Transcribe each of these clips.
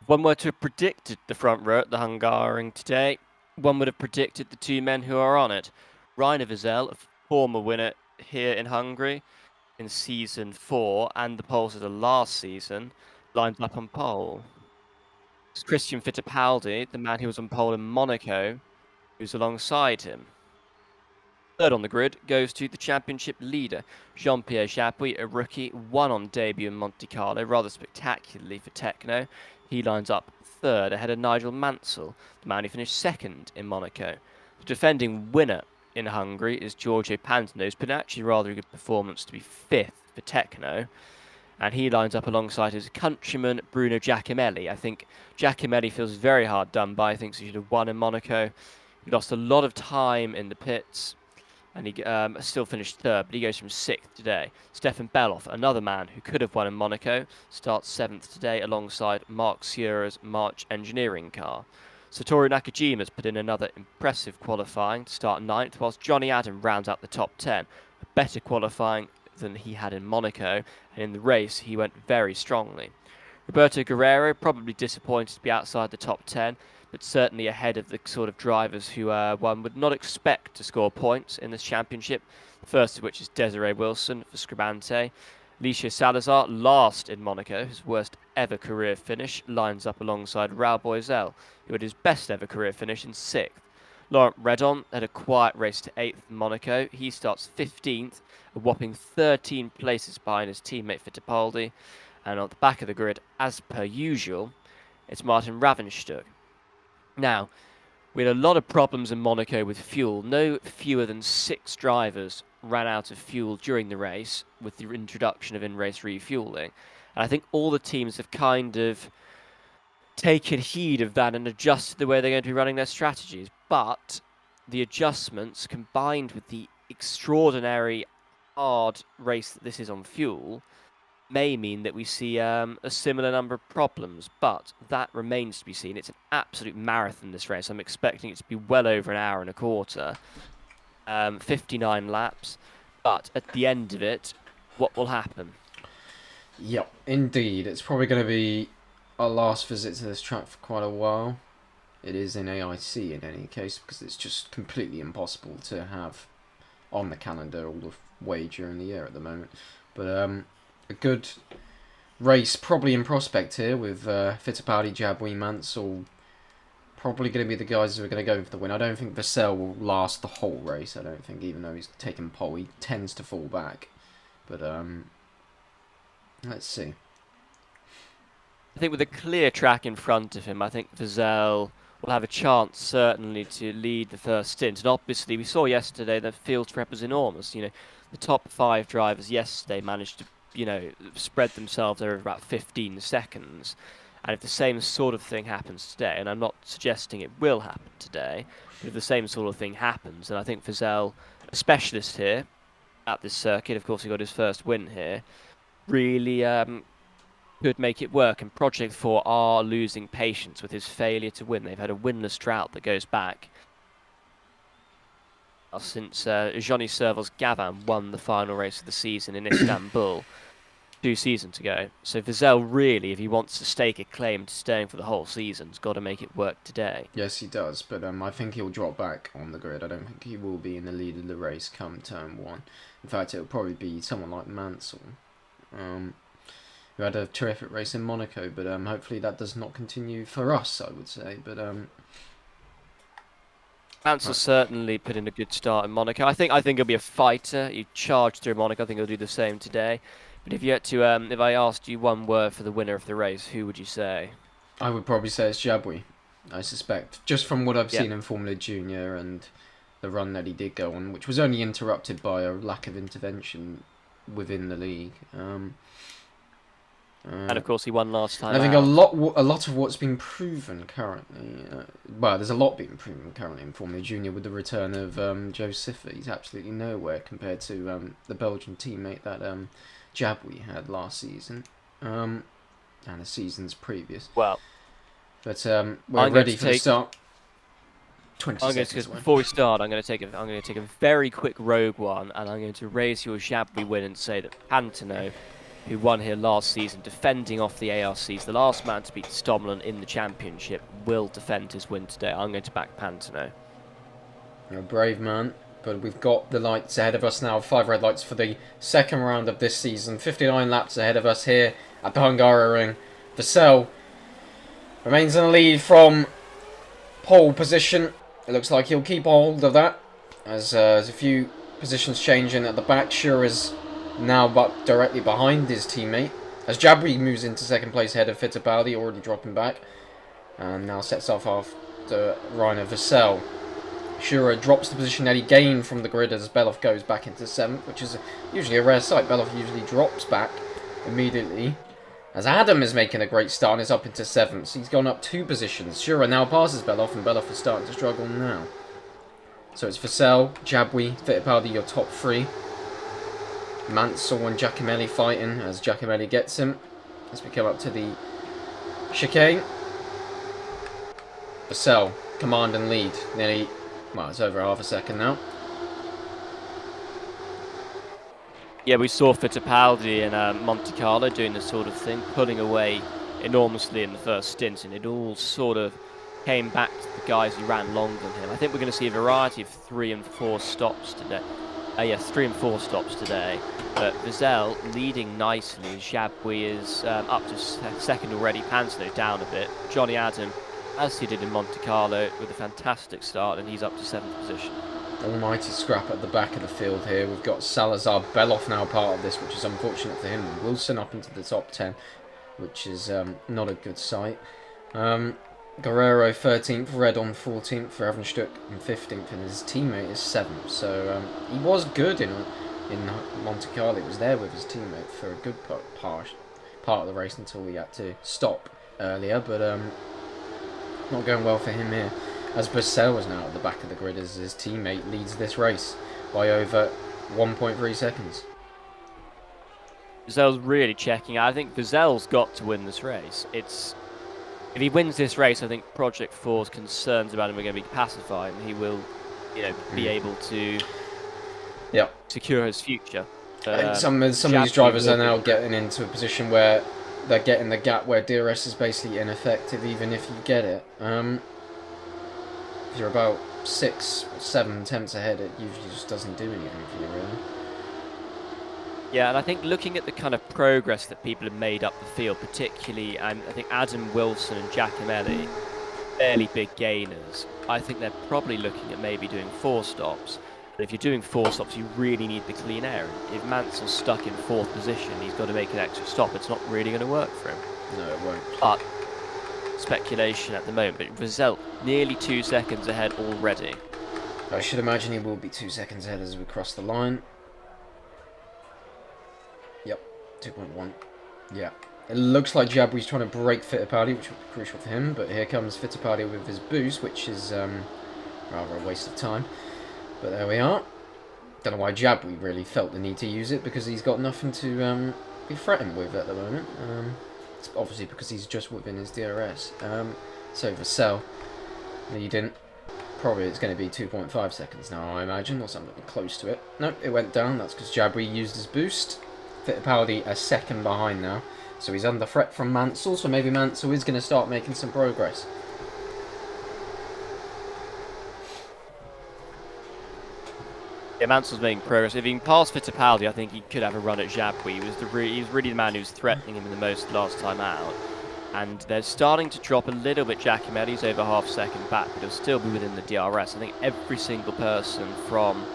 one were to have predicted the front row at the Hungaroring today, one would have predicted the two men who are on it. Rainer Wiesel, a former winner here in Hungary in season 4 and the poles of the last season, lines up on pole. It's Christian Fittipaldi, the man who was on pole in Monaco, who's alongside him. Third on the grid goes to the championship leader, Jean-Pierre Jabouille, a rookie, won on debut in Monte Carlo, rather spectacularly for Tekno. He lines up third ahead of Nigel Mansell, the man who finished second in Monaco. The defending winner in Hungary is Giorgio Pantano, who's put actually rather a good performance to be fifth for Tekno. And he lines up alongside his countryman, Bruno Giacomelli. I think Giacomelli feels very hard done by. I think he should have won in Monaco. He lost a lot of time in the pits, and he still finished third, but he goes from 6th today. Stefan Beloff, another man who could have won in Monaco, starts 7th today alongside Mark Seure's March engineering car. Satoru Nakajima's put in another impressive qualifying to start 9th, whilst Johnny Adam rounds out the top 10. A better qualifying than he had in Monaco, and in the race he went very strongly. Roberto Guerrero probably disappointed to be outside the top 10, but certainly ahead of the sort of drivers who one would not expect to score points in this championship, the first of which is Desiree Wilson for Scribante. Licia Salazar, last in Monaco, his worst ever career finish, lines up alongside Raul Boisel, who had his best ever career finish in 6th. Laurent Redon had a quiet race to 8th in Monaco. He starts 15th, a whopping 13 places behind his teammate Fittipaldi. And on the back of the grid, as per usual, it's Martin Ravenstuck. Now, we had a lot of problems in Monaco with fuel. No fewer than 6 drivers ran out of fuel during the race with the introduction of in-race refueling. And I think all the teams have kind of taken heed of that and adjusted the way they're going to be running their strategies. But the adjustments, combined with the extraordinary hard race that this is on fuel, may mean that we see a similar number of problems, but that remains to be seen. It's an absolute marathon, this race. I'm expecting it to be well over an hour and a quarter, 59 laps, but at the end of it, what will happen? Yep, indeed. It's probably going to be our last visit to this track for quite a while. It is in AIC in any case, because it's just completely impossible to have on the calendar all the way during the year at the moment. But a good race probably in prospect here with Fittipaldi, Jabouille, Mansell probably going to be the guys who are going to go for the win. I don't think Wiesel will last the whole race. I don't think, even though he's taken pole, he tends to fall back. But let's see. I think with a clear track in front of him, I think Wiesel will have a chance, certainly, to lead the first stint. And obviously, we saw yesterday that field prep was enormous. You know, the top 5 drivers yesterday managed to, spread themselves over about 15 seconds. And if the same sort of thing happens today, and I'm not suggesting it will happen today, but if the same sort of thing happens, then I think Wiesel, a specialist here at this circuit, of course he got his first win here, really could make it work. And Project 4 are losing patience with his failure to win. They've had a winless drought that goes back since Johnny Servo's Gavin won the final race of the season in Istanbul 2 seasons ago. So Wiesel really, if he wants to stake a claim to staying for the whole season, has got to make it work today. Yes, he does, but I think he'll drop back on the grid. I don't think he will be in the lead of the race come turn 1. In fact, it'll probably be someone like Mansell, who had a terrific race in Monaco, but hopefully that does not continue for us, I would say. But Mansell certainly put in a good start in Monaco. I think he'll be a fighter. He charged through Monaco. I think he'll do the same today. But if you had to, if I asked you one word for the winner of the race, who would you say? I would probably say it's Jabouille, I suspect, just from what I've seen in Formula Junior and the run that he did go on, which was only interrupted by a lack of intervention within the league. And of course, he won last time. I think a lot of what's been proven currently, there's a lot being proven currently in Formula Junior with the return of Joe Siffer. He's absolutely nowhere compared to the Belgian teammate that Jabouille had last season, and the seasons previous. Well, but we're ready for the start. 20 seconds. Before we start, I'm going to take a very quick rogue one, and I'm going to raise your Jabouille win and say that Pantano who won here last season, defending off the ARCs. The last man to beat Stomlin in the championship will defend his win today. I'm going to back Pantano. You're a brave man, but we've got the lights ahead of us now. 5 red lights for the second round of this season. 59 laps ahead of us here at the Hungaroring. Vassell remains in the lead from pole position. It looks like he'll keep hold of that, as there's a few positions changing at the back. Shearer's now directly behind his teammate, as Jabri moves into second place ahead of Fittipaldi, already dropping back, and now sets off after Rainer Vassell. Shearer drops the position that he gained from the grid as Beloff goes back into 7th, which is usually a rare sight. Beloff usually drops back immediately, as Adam is making a great start and is up into 7th. So he's gone up 2 positions. Shearer now passes Beloff, and Beloff is starting to struggle now. So it's Vassell, Jabwi, Fittipaldi, your top 3. Mansell and Giacomelli fighting as Giacomelli gets him as we come up to the chicane. Vassell, command and lead. Nearly, well, it's over half a second now. Yeah, we saw Fittipaldi in Monte Carlo doing this sort of thing, pulling away enormously in the first stint, and it all sort of came back to the guys who ran longer than him. I think we're going to see a variety of 3 and 4 stops today. Yes, 3 and 4 stops today. But Vassell leading nicely. Jabwi is up to second already. Pantano down a bit. Johnny Adam, as he did in Monte Carlo, with a fantastic start, and he's up to 7th position. Almighty scrap at the back of the field here. We've got Salazar, Beloff now part of this, which is unfortunate for him. Wilson up into the top 10, which is not a good sight. Guerrero 13th, Redon 14th, Ravenstuck in 15th, and his teammate is 7th. So he was good in Monte Carlo. He was there with his teammate for a good part of the race until he had to stop earlier, but not going well for him here. As Vassell is now at the back of the grid as his teammate leads this race by over 1.3 seconds. Vassell's really checking out. I think Vassell's got to win this race. If he wins this race, I think Project 4's concerns about him are going to be pacified, and he will, be able to secure his future. I think some of these drivers are now getting into a position where they're getting the gap where DRS is basically ineffective, even if you get it. If you're about 6 or 7 tenths ahead, it usually just doesn't do anything for you, really. Yeah, and I think looking at the kind of progress that people have made up the field, particularly, I think Adam Wilson and Giacomelli, fairly big gainers. I think they're probably looking at maybe doing 4 stops. But if you're doing 4 stops, you really need the clean air. If Mansell's stuck in 4th position, he's got to make an extra stop. It's not really going to work for him. No, it won't. But speculation at the moment. But Vassell nearly 2 seconds ahead already. I should imagine he will be 2 seconds ahead as we cross the line. Yep, 2.1. Yeah. It looks like Jabwi's trying to break Fittipaldi, which would be crucial for him, but here comes Fittipaldi with his boost, which is rather a waste of time. But there we are. Don't know why Jabwi really felt the need to use it, because he's got nothing to be threatened with at the moment. It's obviously because he's just within his DRS. So Vassell leading. Probably it's going to be 2.5 seconds now, I imagine, or something close to it. Nope, it went down. That's because Jabwi used his boost. Fittipaldi a second behind now. So he's under threat from Mansell, so maybe Mansell is going to start making some progress. Yeah, Mansell's making progress. If he can pass Fittipaldi, I think he could have a run at Jabwi. He was really the man who was threatening him the most last time out. And they're starting to drop a little bit. Giacomelli's over half second back, but he'll still be within the DRS. I think every single person from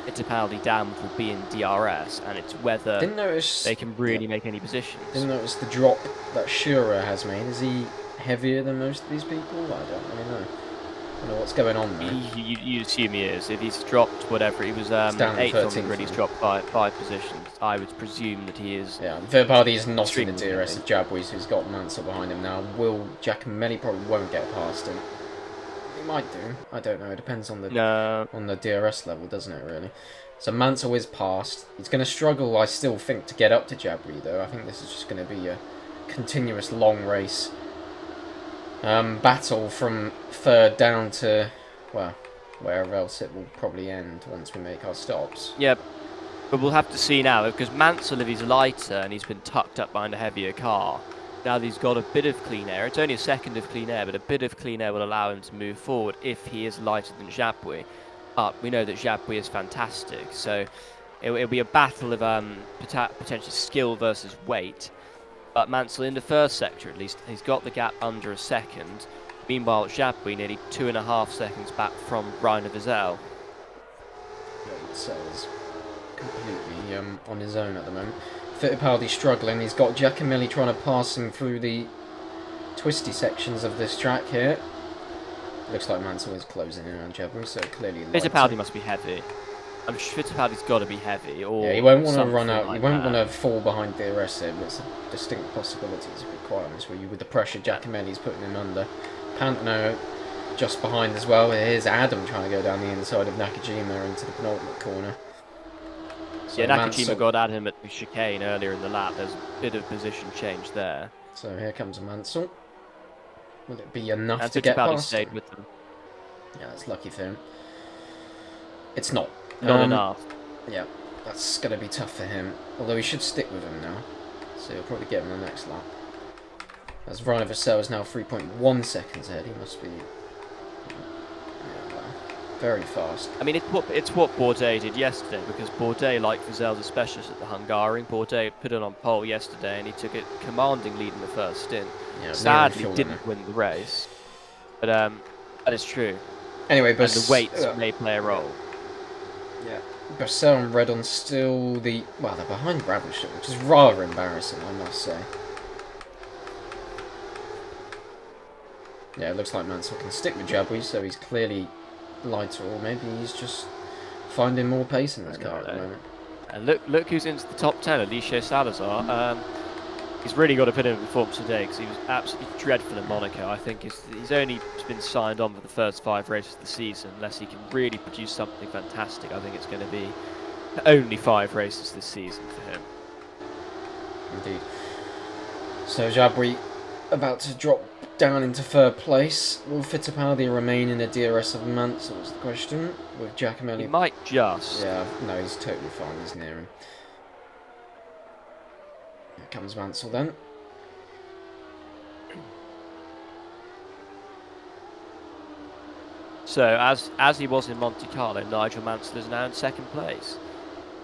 Fittipaldi downwards will be in DRS, and it's whether they can really make any positions. Didn't notice the drop that Shearer has made. Is he heavier than most of these people? I don't really know. I don't know what's going on there. You assume he is. If he's dropped whatever, he was 8th on the grid, he's dropped 5 positions. I would presume that he is. Yeah, Fittipaldi is not in the DRS of Jabwi, so he's got Mansell behind him now. Giacomelli probably won't get past him. He might do. I don't know. It depends on the DRS level, doesn't it, really? So Mansell is past. He's going to struggle, I still think, to get up to Jabwi, though. I think this is just going to be a continuous long race. Battle from 3rd down to, well, wherever else it will probably end once we make our stops. Yep. But we'll have to see now, because Mansell, if he's lighter and he's been tucked up behind a heavier car, now that he's got a bit of clean air, it's only a second of clean air, but a bit of clean air will allow him to move forward if he is lighter than Jabouille. But we know that Jabouille is fantastic, so it'll be a battle of potentially skill versus weight. But Mansell, in the first sector at least, he's got the gap under a second. Meanwhile, Jabouille nearly 2.5 seconds back from Reiner Wiesel. So he's completely on his own at the moment. Fittipaldi struggling. He's got Giacomelli trying to pass him through the twisty sections of this track here. Looks like Mansell is closing in on Jabouille, so clearly Fittipaldi must be heavy. I'm sure Fittipaldi's got to be heavy, or yeah, he won't want to run out. Like he won't want to fall behind DRS here, but it's a distinct possibility, to be quite honest with you. With the pressure Giacomelli's putting him under, Pantano just behind as well. Here's Adam trying to go down the inside of Nakajima into the penultimate corner. So yeah, Nakajima got at him at the chicane earlier in the lap. There's a bit of position change there. So here comes Mansell. Will it be enough and to get Fittipaldi past stayed him? with them. Yeah, that's lucky for him. It's not. Not enough. Yeah, that's going to be tough for him. Although he should stick with him now. So he'll probably get him on the next lap. As Reiner Wiesel is now 3.1 seconds ahead. He must be very fast. I mean, it's what Bourdais did yesterday, because Bourdais, like Wiesel's a specialist at the Hungaroring, Bourdais put it on pole yesterday and he took a commanding lead in the first stint. Yeah, sadly didn't win the race. But that is true. Anyway, but the weights may play a role. Yeah. Wiesel and Redon still the... Well, they're behind Ravisham, which is rather embarrassing, I must say. Yeah, it looks like Mansell can stick with Jabouille, so he's clearly lighter, or maybe he's just finding more pace in this car at the moment. And look who's into the top 10, Alicia Salazar. He's really got to put in a performance today, because he was absolutely dreadful in Monaco. I think he's only been signed on for the first 5 races of the season. Unless he can really produce something fantastic, I think it's going to be only 5 races this season for him. Indeed. So Jabouille about to drop down into 3rd place. Will Fittipaldi remain in the DRS of Mansell is the question, with Giacomelli? He might just. Yeah, no, he's totally fine. He's near him. Here comes Mansell then. So, as he was in Monte Carlo, Nigel Mansell is now in 2nd place.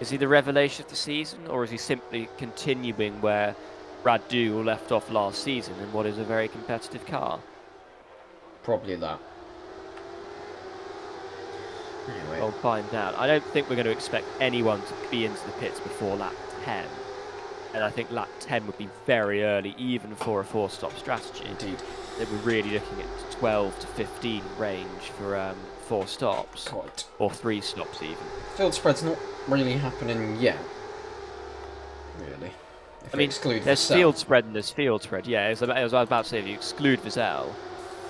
Is he the revelation of the season, or is he simply continuing where Brad Dougall left off last season in what is a very competitive car? Probably that. Anyway. We'll find out. I don't think we're going to expect anyone to be into the pits before lap 10. And I think lap 10 would be very early, even for a 4-stop strategy. Indeed. They were really looking at 12 to 15 range for 4 stops. Quite. Or 3 stops even. Field spread's not really happening yet. Really. If I mean, there's Wiesel. field spread and there's field spread. Yeah, as I was about to say, if you exclude Wiesel,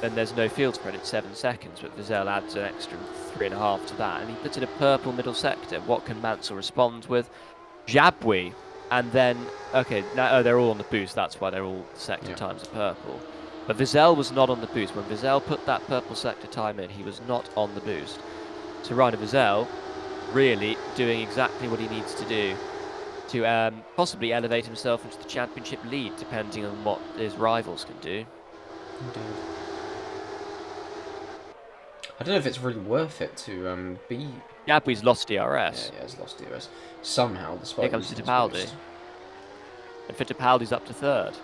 then there's no field spread at 7 seconds. But Wiesel adds an extra 3.5 to that, and he puts in a purple middle sector. What can Mansell respond with? Jabouille, and then now they're all on the boost. That's why they're all sector times are purple. But Wiesel was not on the boost. When Wiesel put that purple sector time in, he was not on the boost. So Reiner Wiesel really doing exactly what he needs to do to possibly elevate himself into the championship lead, depending on what his rivals can do. Indeed. I don't know if it's really worth it to be... Jabouille's lost DRS. Yeah, he's lost DRS. Somehow, despite... Here comes Fittipaldi. And Fittipaldi's up to 3rd.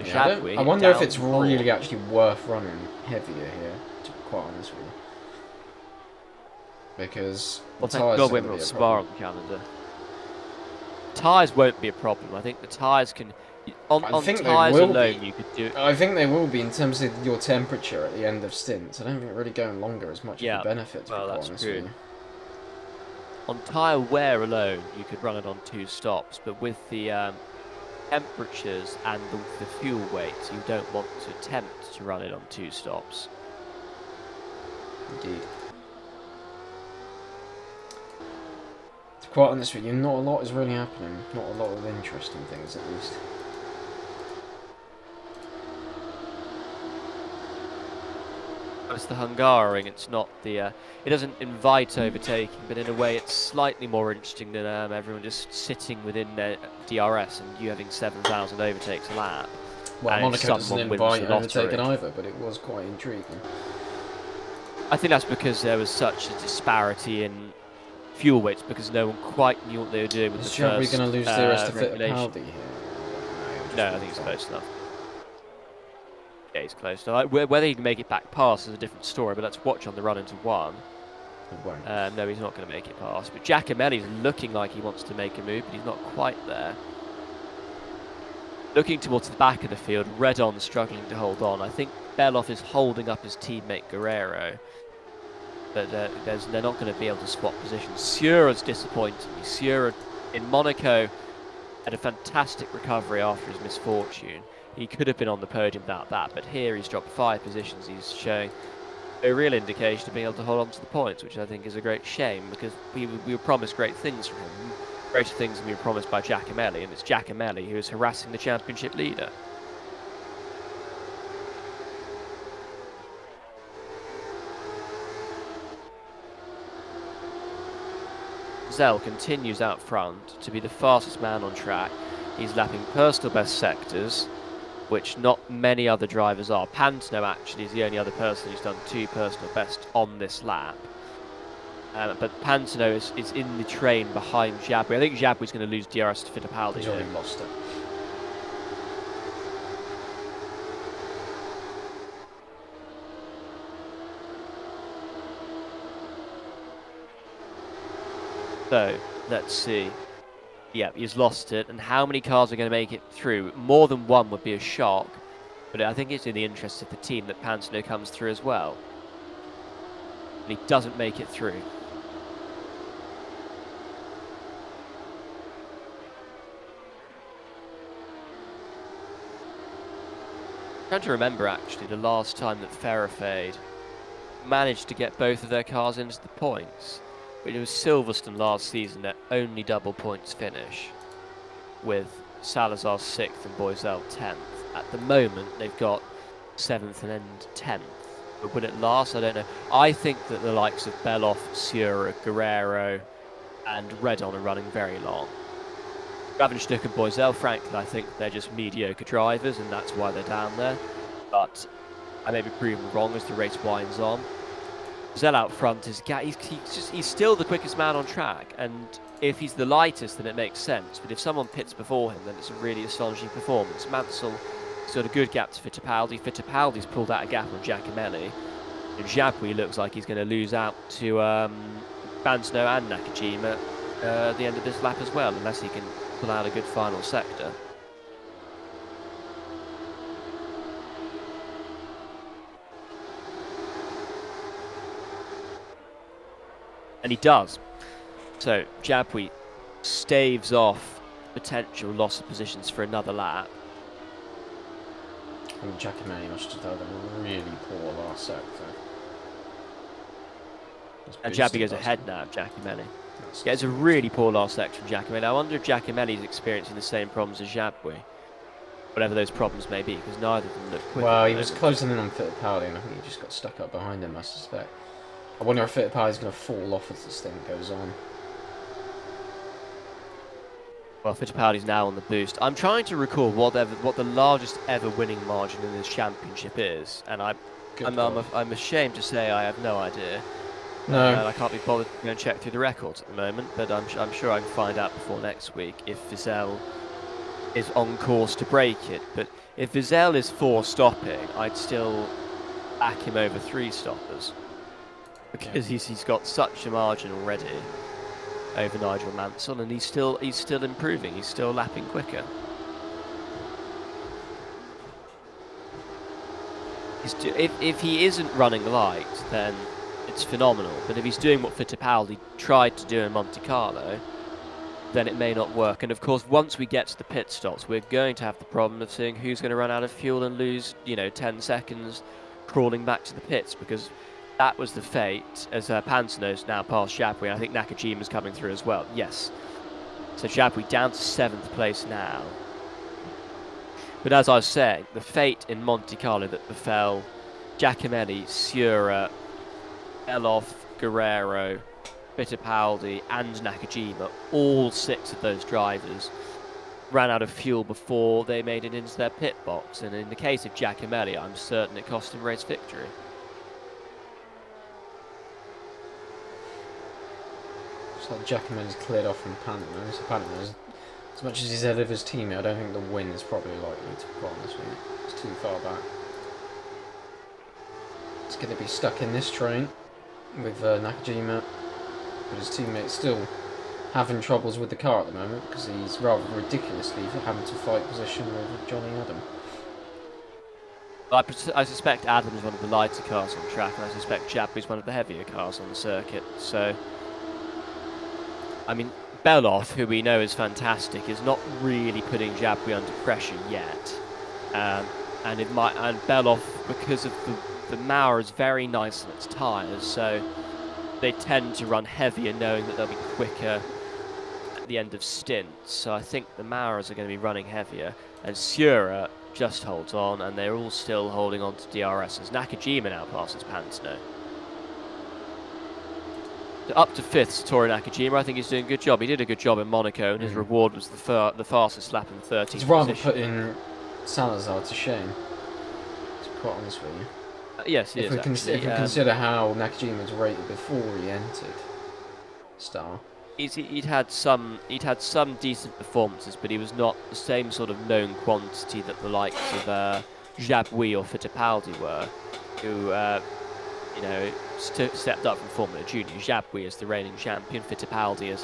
Yeah, I wonder if it's really actually worth running heavier here, to be quite honest with you. Because... Well, thank God we're not Spa on the calendar. Tyres won't be a problem. I think the tyres can... On tyres alone, you could do it. I think they will be in terms of your temperature at the end of stints. I don't think really going longer is much of a benefit, to be quite honest with you. On tyre wear alone, you could run it on 2 stops, but with the temperatures and the fuel weights, you don't want to attempt to run it on 2 stops. Indeed. To be quite honest with you, not a lot is really happening. Not a lot of interesting things, at least. it's the Hungaroring. It's not the. It doesn't invite overtaking, but in a way, it's slightly more interesting than everyone just sitting within their DRS and you having 7,000 overtakes a lap. Well, Monaco doesn't invite overtaking either, but it was quite intriguing. I think that's because there was such a disparity in fuel weights because no one quite knew what they were doing with the first regulation. Are we going to lose the rest of Fittipaldi here? No, I think it's close enough. Yeah, he's close enough. Whether he can make it back past is a different story, but let's watch on the run into one. No, he's not going to make it past. But Giacomelli's looking like he wants to make a move, but he's not quite there. Looking towards the back of the field, Redon struggling to hold on. I think Beloff is holding up his teammate Guerrero. But they're not going to be able to swap positions. Sura's disappointed me. Sura in Monaco had a fantastic recovery after his misfortune. He could have been on the podium without that, but here he's dropped 5 positions. He's showing a real indication of being able to hold on to the points, which I think is a great shame because we were promised great things from him. Greater things than we were promised by Giacomelli, and it's Giacomelli who is harassing the championship leader. Zell continues out front to be the fastest man on track. He's lapping personal best sectors, which not many other drivers are. Pantano actually is the only other person who's done 2 personal best on this lap. But Pantano is in the train behind Jabri. I think Jabri's going to lose DRS to Fittipaldi. He's already lost it. So, let's see. Yeah, he's lost it. And how many cars are going to make it through? More than one would be a shock. But I think it's in the interest of the team that Pantano comes through as well. And he doesn't make it through. I'm trying to remember actually the last time that Fairfade managed to get both of their cars into the points. But it was Silverstone last season that only double points finish, with Salazar 6th and Boisel 10th. At the moment they've got 7th and 10th. But will it last? I don't know. I think that the likes of Beloff, Sura, Guerrero and Redon are running very long. Gravenstuck and Boisel, frankly, I think they're just mediocre drivers and that's why they're down there. But I may be proven wrong as the race winds on. Zell out front is he's still the quickest man on track, and if he's the lightest then it makes sense, but if someone pits before him then it's a really astonishing performance. Mansell has got a good gap to Fittipaldi. Fittipaldi's pulled out a gap on Giacomelli, and Jabri looks like he's going to lose out to Pantano and Nakajima at the end of this lap as well, unless he can pull out a good final sector. And he does. So Jabri staves off potential loss of positions for another lap. I mean, Giacomelli must have done a really poor last sector. And Jabri goes ahead now of Giacomelli. Yeah, it's a really poor last sector from Giacomelli. I wonder if Giacomelli is experiencing the same problems as Jabri. Whatever those problems may be, because neither of them look quick. Well, he was closing in on Fittipaldi and I think he just got stuck up behind him, I suspect. I wonder if Fittipaldi's going to fall off as this thing goes on. Well, Fittipaldi's now on the boost. I'm trying to recall what the largest ever winning margin in this championship is, and I'm ashamed to say I have no idea. No. I can't be bothered to go and check through the records at the moment, but I'm sure I can find out before next week if Wiesel is on course to break it. But if Wiesel is 4 stopping, I'd still back him over 3 stoppers. Because he's got such a margin already over Nigel Mansell, and he's still improving. He's still lapping quicker. If he isn't running light, then it's phenomenal. But if he's doing what Fittipaldi tried to do in Monte Carlo, then it may not work. And of course, once we get to the pit stops, we're going to have the problem of seeing who's going to run out of fuel and lose, 10 seconds crawling back to the pits, because that was the fate, as Pantano's now past Jabri, and I think Nakajima's coming through as well. Yes. So Jabri down to 7th place now. But as I was saying, the fate in Monte Carlo that befell Giacomelli, Sura, Beloff, Guerrero, Fittipaldi and Nakajima, all 6 of those drivers ran out of fuel before they made it into their pit box, and in the case of Giacomelli, I'm certain it cost him race victory. So Giacomelli's cleared off from Panama. So Panama, as much as he's ahead of his teammate, I don't think the win is probably likely to be on this week. It's too far back. It's going to be stuck in this train with Nakajima, but his teammate's still having troubles with the car at the moment because he's rather ridiculously having to fight position with Johnny Adam. I suspect Adam's one of the lighter cars on track, and I suspect Jabby's one of the heavier cars on the circuit. So, I mean, Beloff, who we know is fantastic, is not really putting Jabby under pressure yet. And Beloff, because of the Mauer, is very nice on its tyres, so they tend to run heavier, knowing that they'll be quicker at the end of stints. So I think the Mauers are going to be running heavier, and Sura just holds on, and they're all still holding on to DRS as Nakajima now passes Pantano. So up to 5th, Satoru Nakajima. I think he's doing a good job. He did a good job in Monaco, and his reward was the fastest lap in 13th He's rather position. putting Salazar to shame, to be quite honest with you. Yes, he is. If we consider how Nakajima was rated before he entered Star. He'd had some decent performances, but he was not the same sort of known quantity that the likes of Jabouille or Fittipaldi were, who stepped up from Formula Junior. Jabouille is the reigning champion. Fittipaldi is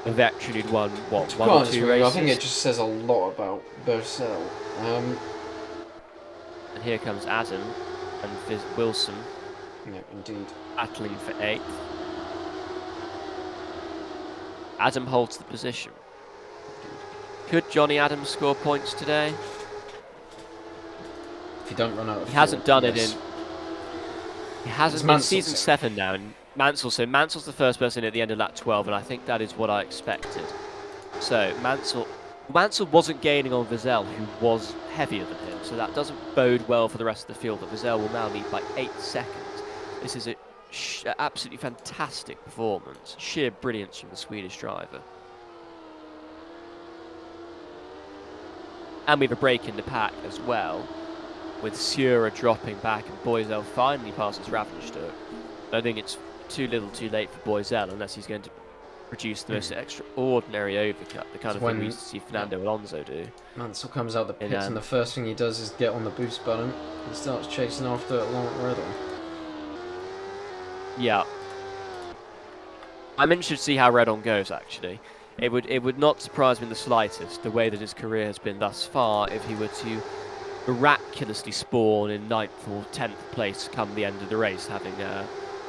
a veteran who'd won one or 2 races. I think it just says a lot about Bercel. And here comes Adam and Wilson. Yeah, indeed. Battling for 8th. Adam holds the position. Could Johnny Adams score points today? If you don't run out of He fuel, hasn't done it yes. in... He hasn't in season 7 now. And Mansell, so Mansell's the first person at the end of lap 12, and I think that is what I expected. So Mansell wasn't gaining on Wiesel, who was heavier than him, so that doesn't bode well for the rest of the field, that Wiesel will now lead by 8 seconds. This is a absolutely fantastic performance. Sheer brilliance from the Swedish driver. And we have a break in the pack as well, with Sura dropping back and Boisel finally passes Ravensturk. I think it's too little too late for Boisel unless he's going to produce the most extraordinary overcut, the kind of thing we used to see Fernando Alonso do. Mansell comes out the pits and the first thing he does is get on the boost button and starts chasing after Redon. Yeah. I'm interested to see how Redon goes, actually. It would not surprise me in the slightest, the way that his career has been thus far, if he were to miraculously spawn in 9th or 10th place come the end of the race, having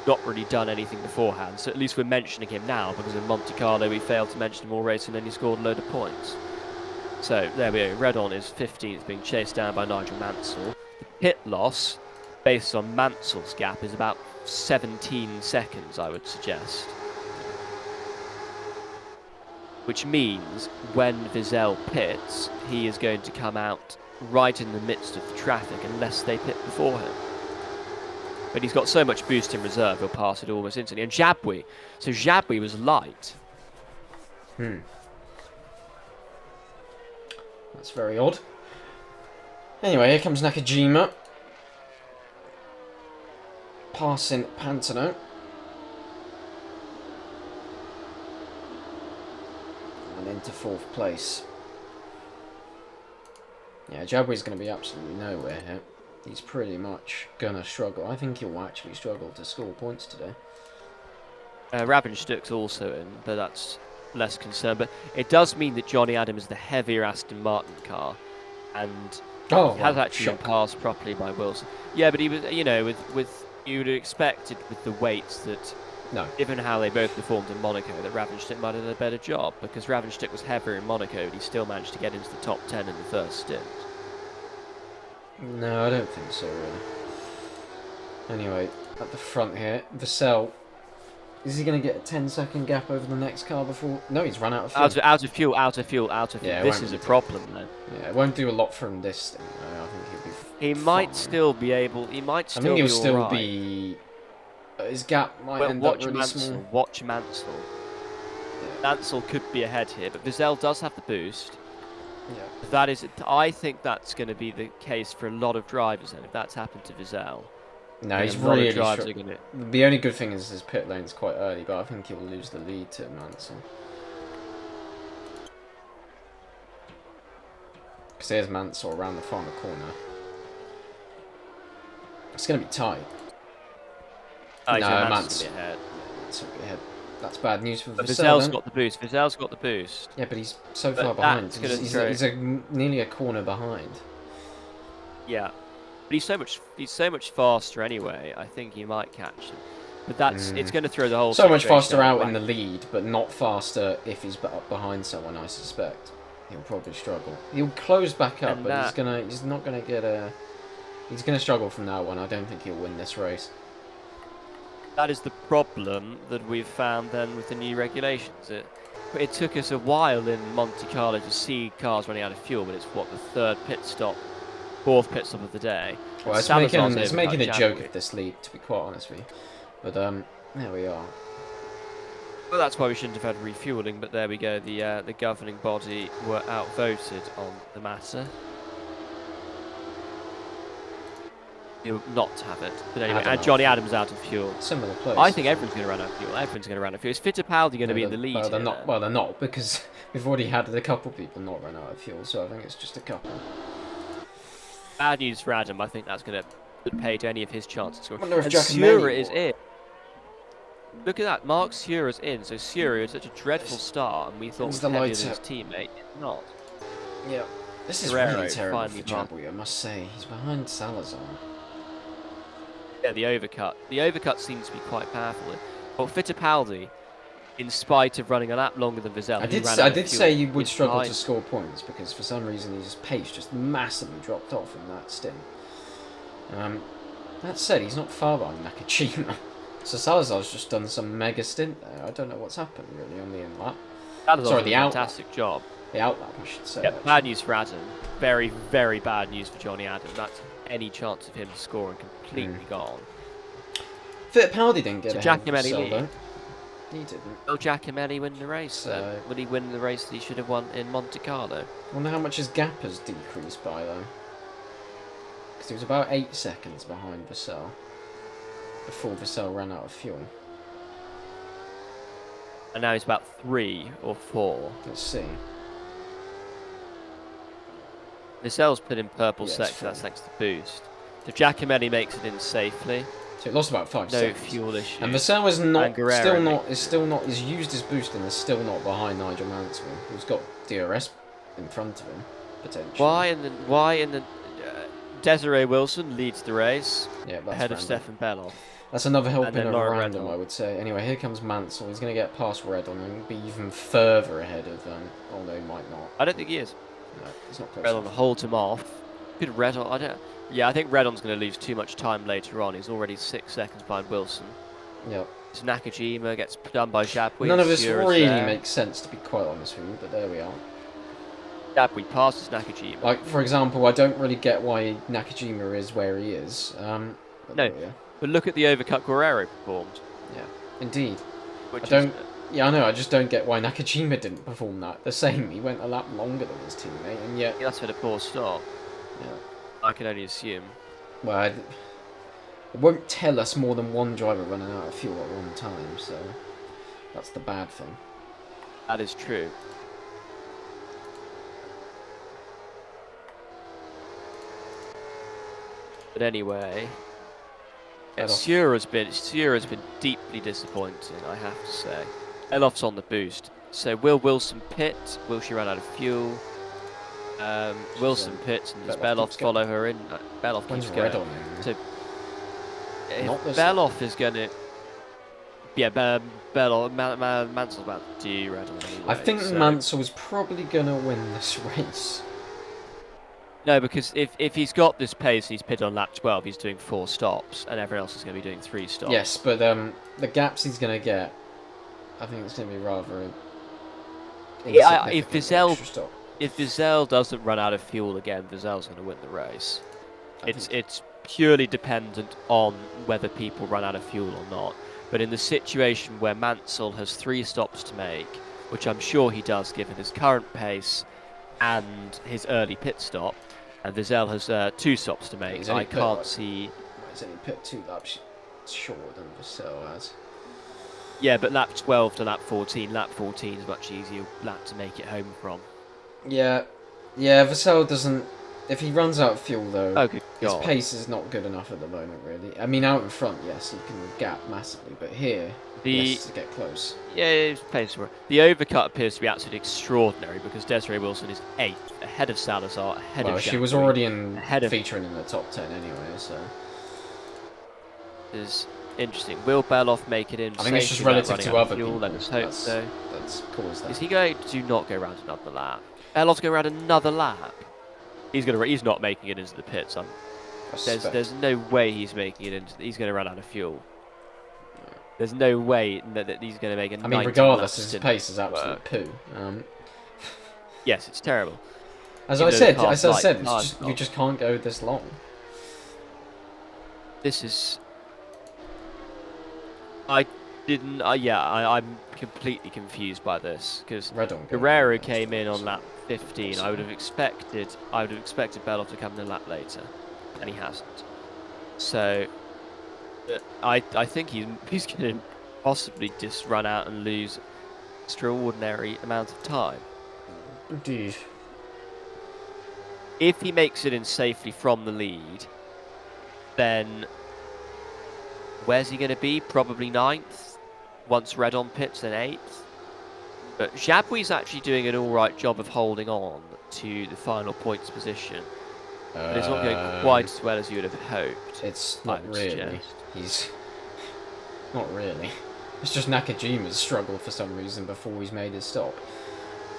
not really done anything beforehand. So at least we're mentioning him now, because in Monte Carlo we failed to mention him all race and then he scored a load of points. So there we go. Redon is 15th, being chased down by Nigel Mansell. The pit loss, based on Mansell's gap, is about 17 seconds, I would suggest. Which means when Wiesel pits, he is going to come out right in the midst of the traffic unless they pit before him. But he's got so much boost in reserve, he'll pass it almost instantly. And Jabouille, so Jabouille was light. That's very odd. Anyway, here comes Nakajima. Passing Pantano. And into 4th place. Yeah, Jabouille's going to be absolutely nowhere here. He's pretty much going to struggle. I think he'll actually struggle to score points today. Ravensturk's also in, but that's less concern. But it does mean that Johnny Adams is the heavier Aston Martin car, and he has actually been passed properly by Wilson. Yeah, but he was, with you would have expected with the weights that, given how they both performed in Monaco, that Ravensturk might have done a better job, because Ravensturk was heavier in Monaco, but he still managed to get into the top 10 in the first stint. No, I don't think so, really. Anyway, at the front here, Wiesel. Is he going to get a 10-second gap over the next car before... No, he's run out of fuel. Out of fuel. Yeah, this is a problem, then. Yeah, it won't do a lot for him this thing, though. I think He might fine. still be able. He might I still think be he'll still alright. be. His gap might But end up watch really Mansell. small. Watch Mansell. Yeah. Mansell could be ahead here, but Vizell does have the boost. Yeah. That is, I think that's going to be the case for a lot of drivers. And if that's happened to Vizell, No, then he's a lot really of drivers are going to. The only good thing is his pit lane's quite early, but I think he'll lose the lead to Mansell. Because there's Mansell around the final corner. It's going to be tight. Oh, No, Mansell's Mansell. going to be ahead. Mansell will be ahead. That's bad news for But Vizell. Vizell's got the boost. Vizell's got the boost. Yeah, but he's so But far behind. that's gonna He's nearly a corner behind. Yeah, but he's so much faster anyway. I think he might catch him. But it's going to throw the whole. So much situation faster out whack. in the lead, but not faster if he's up behind someone. I suspect he'll probably struggle. He'll close back up, And but he's not gonna get a. He's gonna struggle from that one. I don't think he'll win this race. That is the problem that we've found then with the new regulations. It took us a while in Monte Carlo to see cars running out of fuel, but it's what, the fourth pit stop of the day. Well, it's making a joke of this lead, to be quite honest with you. But there we are. Well, that's why we shouldn't have had refueling, but there we go. The governing body were outvoted on the matter. Not to have it. But anyway, and Johnny Adams out of fuel. Similar place. I think everyone's going to run out of fuel. Everyone's going to run out of fuel. Is Fittipaldi going to be in the lead? Well, they're not. Well, they're not, because we've already had a couple people not run out of fuel, so I think it's just a couple. Bad news for Adam. I think that's going to pay to any of his chances. I wonder if And Giacomelli Sura is in. Look at that. Mark Sura's in. So Sura is such a dreadful start, and we thought was heavier than his teammate. It's not. Yeah. This is Guerrero really terrible for finally Jabouille, I must say. He's behind Salazar. Yeah, the overcut. The overcut seems to be quite powerful. Well, Fittipaldi, in spite of running a lap longer than Vizell, I did say you would struggle to score points, because for some reason his pace just massively dropped off in that stint. That said, he's not far behind Nakajima. So Salazar's just done some mega stint there. I don't know what's happened really on the in lap. Sorry, the fantastic job. The out lap, I should say. Yeah, bad news for Adam. Very, very bad news for Johnny Adam. That's any chance of him scoring completely gone. Fittipaldi didn't get ahead of Giacomelli Vizell, though. He didn't. Will Giacomelli win the race then? Will he win the race that he should have won in Monte Carlo? I wonder how much his gap has decreased by, though. Because he was about 8 seconds behind Vizell before Vizell ran out of fuel. And now he's about 3 or 4. Let's see. Vizell's put in purple Yeah, sector, that's thanks to boost. So Giacomelli makes it in safely. So it lost about 5 No seconds. fuel issue. And Vizell he's still not, he's still not behind Nigel Mansell, who's got DRS in front of him, potentially. Why in the Desiree Wilson leads the race Yeah, that's ahead random. of Stefan Belloff. That's another helping then of Lauren random, Redon. I would say. Anyway, here comes Mansell. He's going to get past Redon and be even further ahead of although he might not. I don't think he is. No, he's not close Redon enough. holds him off. Good Redon. I think Redon's going to lose too much time later on. He's already 6 seconds behind Wilson. Yep. So Nakajima gets done by Jabouille. None of this really makes sense, to be quite honest with you, but there we are. Jabouille passes Nakajima. Like, for example, I don't really get why Nakajima is where he is. No, but look at the overcut Guerrero performed. Yeah, indeed. Which Yeah, I know. I just don't get why Nakajima didn't perform that. The same. He went a lap longer than his teammate, and yet. That's for the poor start. Yeah. I can only assume. Well, it won't tell us more than one driver running out of fuel at one time, so that's the bad thing. That is true. But anyway, Sura's been deeply disappointing, I have to say. Eloff's on the boost. So will Wilson pit? Will she run out of fuel? Wilson pits, and does Belloff follow her in? Belloff keeps going. So if Belloff is going to... Yeah, Mansell's about to do Redon anyway. I think Mansell's probably going to win this race. No, because if he's got this pace and he's pitted on lap 12, he's doing 4 stops, and everyone else is going to be doing 3 stops. Yes, but the gaps he's going to get, I think it's going to be rather... If Vizell doesn't run out of fuel again, Vizell's going to win the race. It's purely dependent on whether people run out of fuel or not. But in the situation where Mansell has 3 stops to make, which I'm sure he does given his current pace and his early pit stop, and Wiesel has 2 stops to make, I can't see... He's only pit 2 laps shorter than Wiesel has. Yeah, but lap 12 to lap 14. Lap 14 is a much easier lap to make it home from. Yeah, Wiesel doesn't... If he runs out of fuel, though, his God. pace is not good enough at the moment, really. I mean, out in front, yes, he can gap massively, but here, he has to get close. Yeah, his pace. The overcut appears to be absolutely extraordinary because Desiree Wilson is 8th, ahead of Salazar, ahead of she was already featuring in the top 10 anyway, so... Is interesting. Will Beloff make it in? I think it's just relative to other fuel? people. Let us hope so. That's caused that. Is he going to not go around another lap? Beloff's going around another lap. He's not making it into the pits. There's no way he's making it into. He's going to run out of fuel. There's no way that he's going to make a. I mean, regardless, his pace is absolute poo. Yes, it's terrible. As I said, you just can't go this long. This is. I'm completely confused by this because Guerrero came in on lap 15. I would have expected Beloff to come in a lap later, and he hasn't. So I think he's going to possibly just run out and lose extraordinary amount of time. Indeed. If he makes it in safely from the lead, then where's he going to be? Probably 9th. Once Redon pits, then 8th. But Jabouille's actually doing an alright job of holding on to the final points position. But it's not going quite as well as you would have hoped. It's not really. He's... Not really. It's just Nakajima's struggled for some reason before he's made his stop.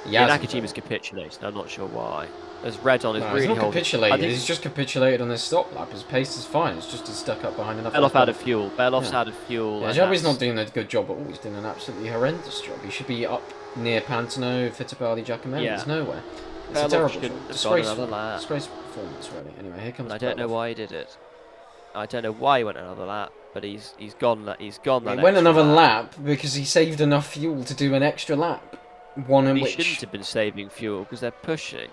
Nakajima's capitulated. I'm not sure why. As Redon is really he's not capitulated. He's just capitulated on his stop lap. His pace is fine. It's just he's stuck up behind another. Beloff out of fuel. Beloff's out of fuel. Yeah, Jabouille's not doing a good job at all. He's doing an absolutely horrendous job. He should be up near Pantano, Fittipaldi, Giacomelli. He's nowhere. It's a terrible job. Disgraceful performance, really. Anyway, here comes. I don't know why he did it. I don't know why he went another lap, but he's gone. He's gone. He went another lap because he saved enough fuel to do an extra lap. He shouldn't have been saving fuel because they're pushing.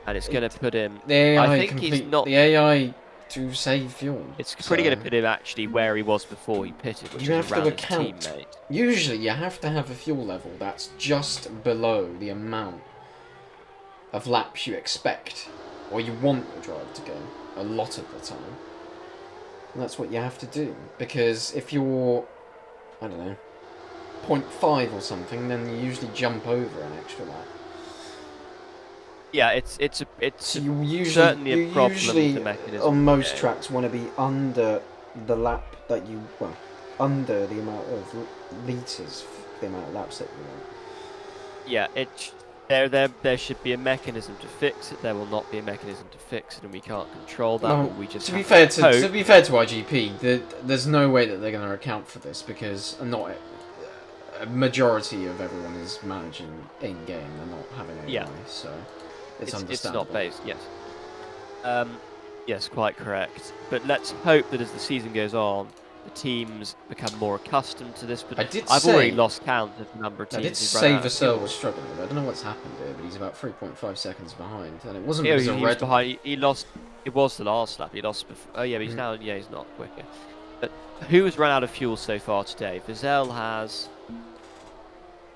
And it's going to put him... The AI to save fuel. It's pretty going to put him actually where he was before he pitted, which is around his teammate. Usually you have to have a fuel level that's just below the amount of laps you expect, or you want your drive to go, a lot of the time. And that's what you have to do, because if you're, I don't know, 0.5 or something, then you usually jump over an extra lap. Yeah, it's certainly a problem with the mechanism. On most tracks want to be under the lap that you, under the amount of litres, the amount of laps that you want. Yeah, there should be a mechanism to fix it. There will not be a mechanism to fix it, and we can't control that. But we just to be fair to IGP, there's no way that they're going to account for this because a majority of everyone is managing in game. They're not having AI, so. It's understandable. It's not based, yes. Yes, quite correct. But let's hope that as the season goes on, the teams become more accustomed to this. But I've already lost count of the number of teams. I did say Vassell was struggling. I don't know what's happened here, but he's about 3.5 seconds behind, and it wasn't because of red. Behind. He lost. It was the last lap. He lost before. Oh yeah, but he's now. Yeah, he's not quicker. But who has run out of fuel so far today? Vassell has.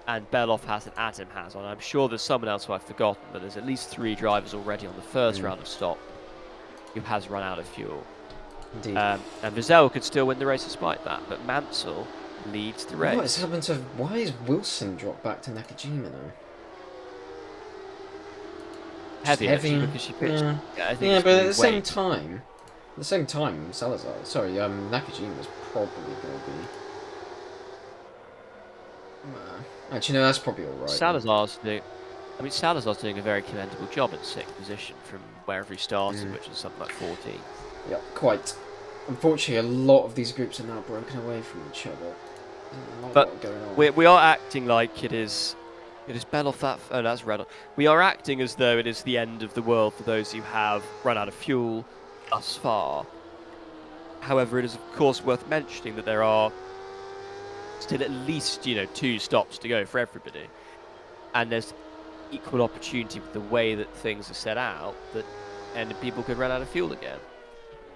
And Beloff has and Adam has on. I'm sure there's someone else who I've forgotten, but there's at least 3 drivers already on the first round of stop who has run out of fuel. Indeed. And Vassell could still win the race despite that, but Mansell leads the race. What has happened to... Why is Wilson dropped back to Nakajima now? Heavy. Because she pitched. Yeah, but at the same time, Salazar... Sorry, Nakajima's probably going to be... Actually, no, that's probably all right. Salazar's doing a very commendable job in 6th position from wherever he started, which is something like 14th. Yeah, quite. Unfortunately, a lot of these groups are now broken away from each other. But we are acting like it is Beloff that... Oh, that's Redon. We are acting as though it is the end of the world for those who have run out of fuel. thus far. However, it is of course worth mentioning that there are still at least 2 stops to go for everybody, and there's equal opportunity with the way that things are set out and people could run out of fuel again.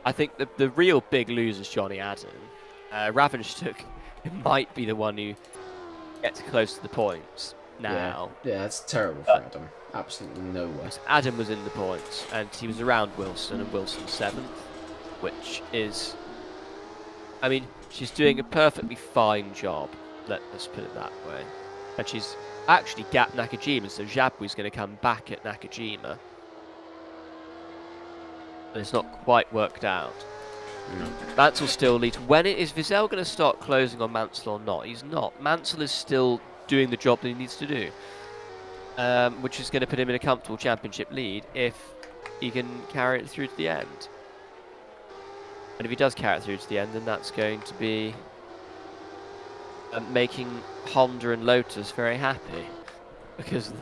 I think the real big loser is Johnny Adam. Ravenstuk might be the one who gets close to the points now. Yeah, it's terrible for Adam. Absolutely nowhere. Adam was in the points, and he was around Wilson, and Wilson's 7th, which is, I mean, she's doing a perfectly fine job, let's put it that way. And she's actually gapped Nakajima, so Jabou's going to come back at Nakajima. And it's not quite worked out. No. Mansell still leads. Is Wiesel going to start closing on Mansell or not? He's not. Mansell is still doing the job that he needs to do, which is going to put him in a comfortable championship lead if he can carry it through to the end. And if he does carry it through to the end, then that's going to be making Honda and Lotus very happy, because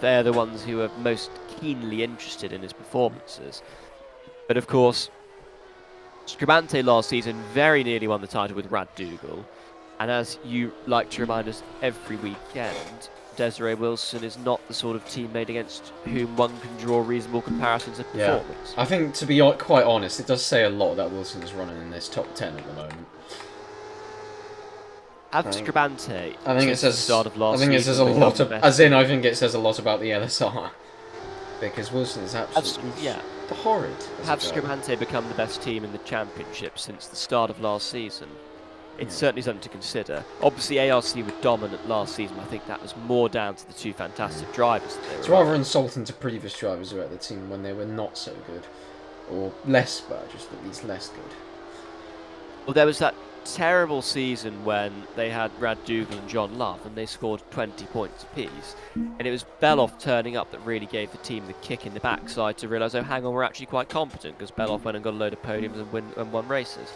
they're the ones who are most keenly interested in his performances. But of course, Scribante last season very nearly won the title with Rad Dougal, and as you like to remind us every weekend, Desiree Wilson is not the sort of teammate against whom one can draw reasonable comparisons of performance. I think, to be quite honest, it does say a lot that Wilson's running in this top 10 at the moment. Scribante, I think it says. Start of last I think it says a season, lot. I think it says a lot about the LSR, because Wilson is absolutely horrid. Have Scribante become the best team in the championship since the start of last season? It's certainly something to consider. Obviously, ARC were dominant last season. I think that was more down to the 2 fantastic drivers. It's rather insulting to previous drivers who were at the team when they were not so good, or less bad, just at least less good. Well, there was that terrible season when they had Rad Dougal and John Love, and they scored 20 points apiece. And it was Beloff turning up that really gave the team the kick in the backside to realise, oh, hang on, we're actually quite competent, because Beloff went and got a load of podiums and won races.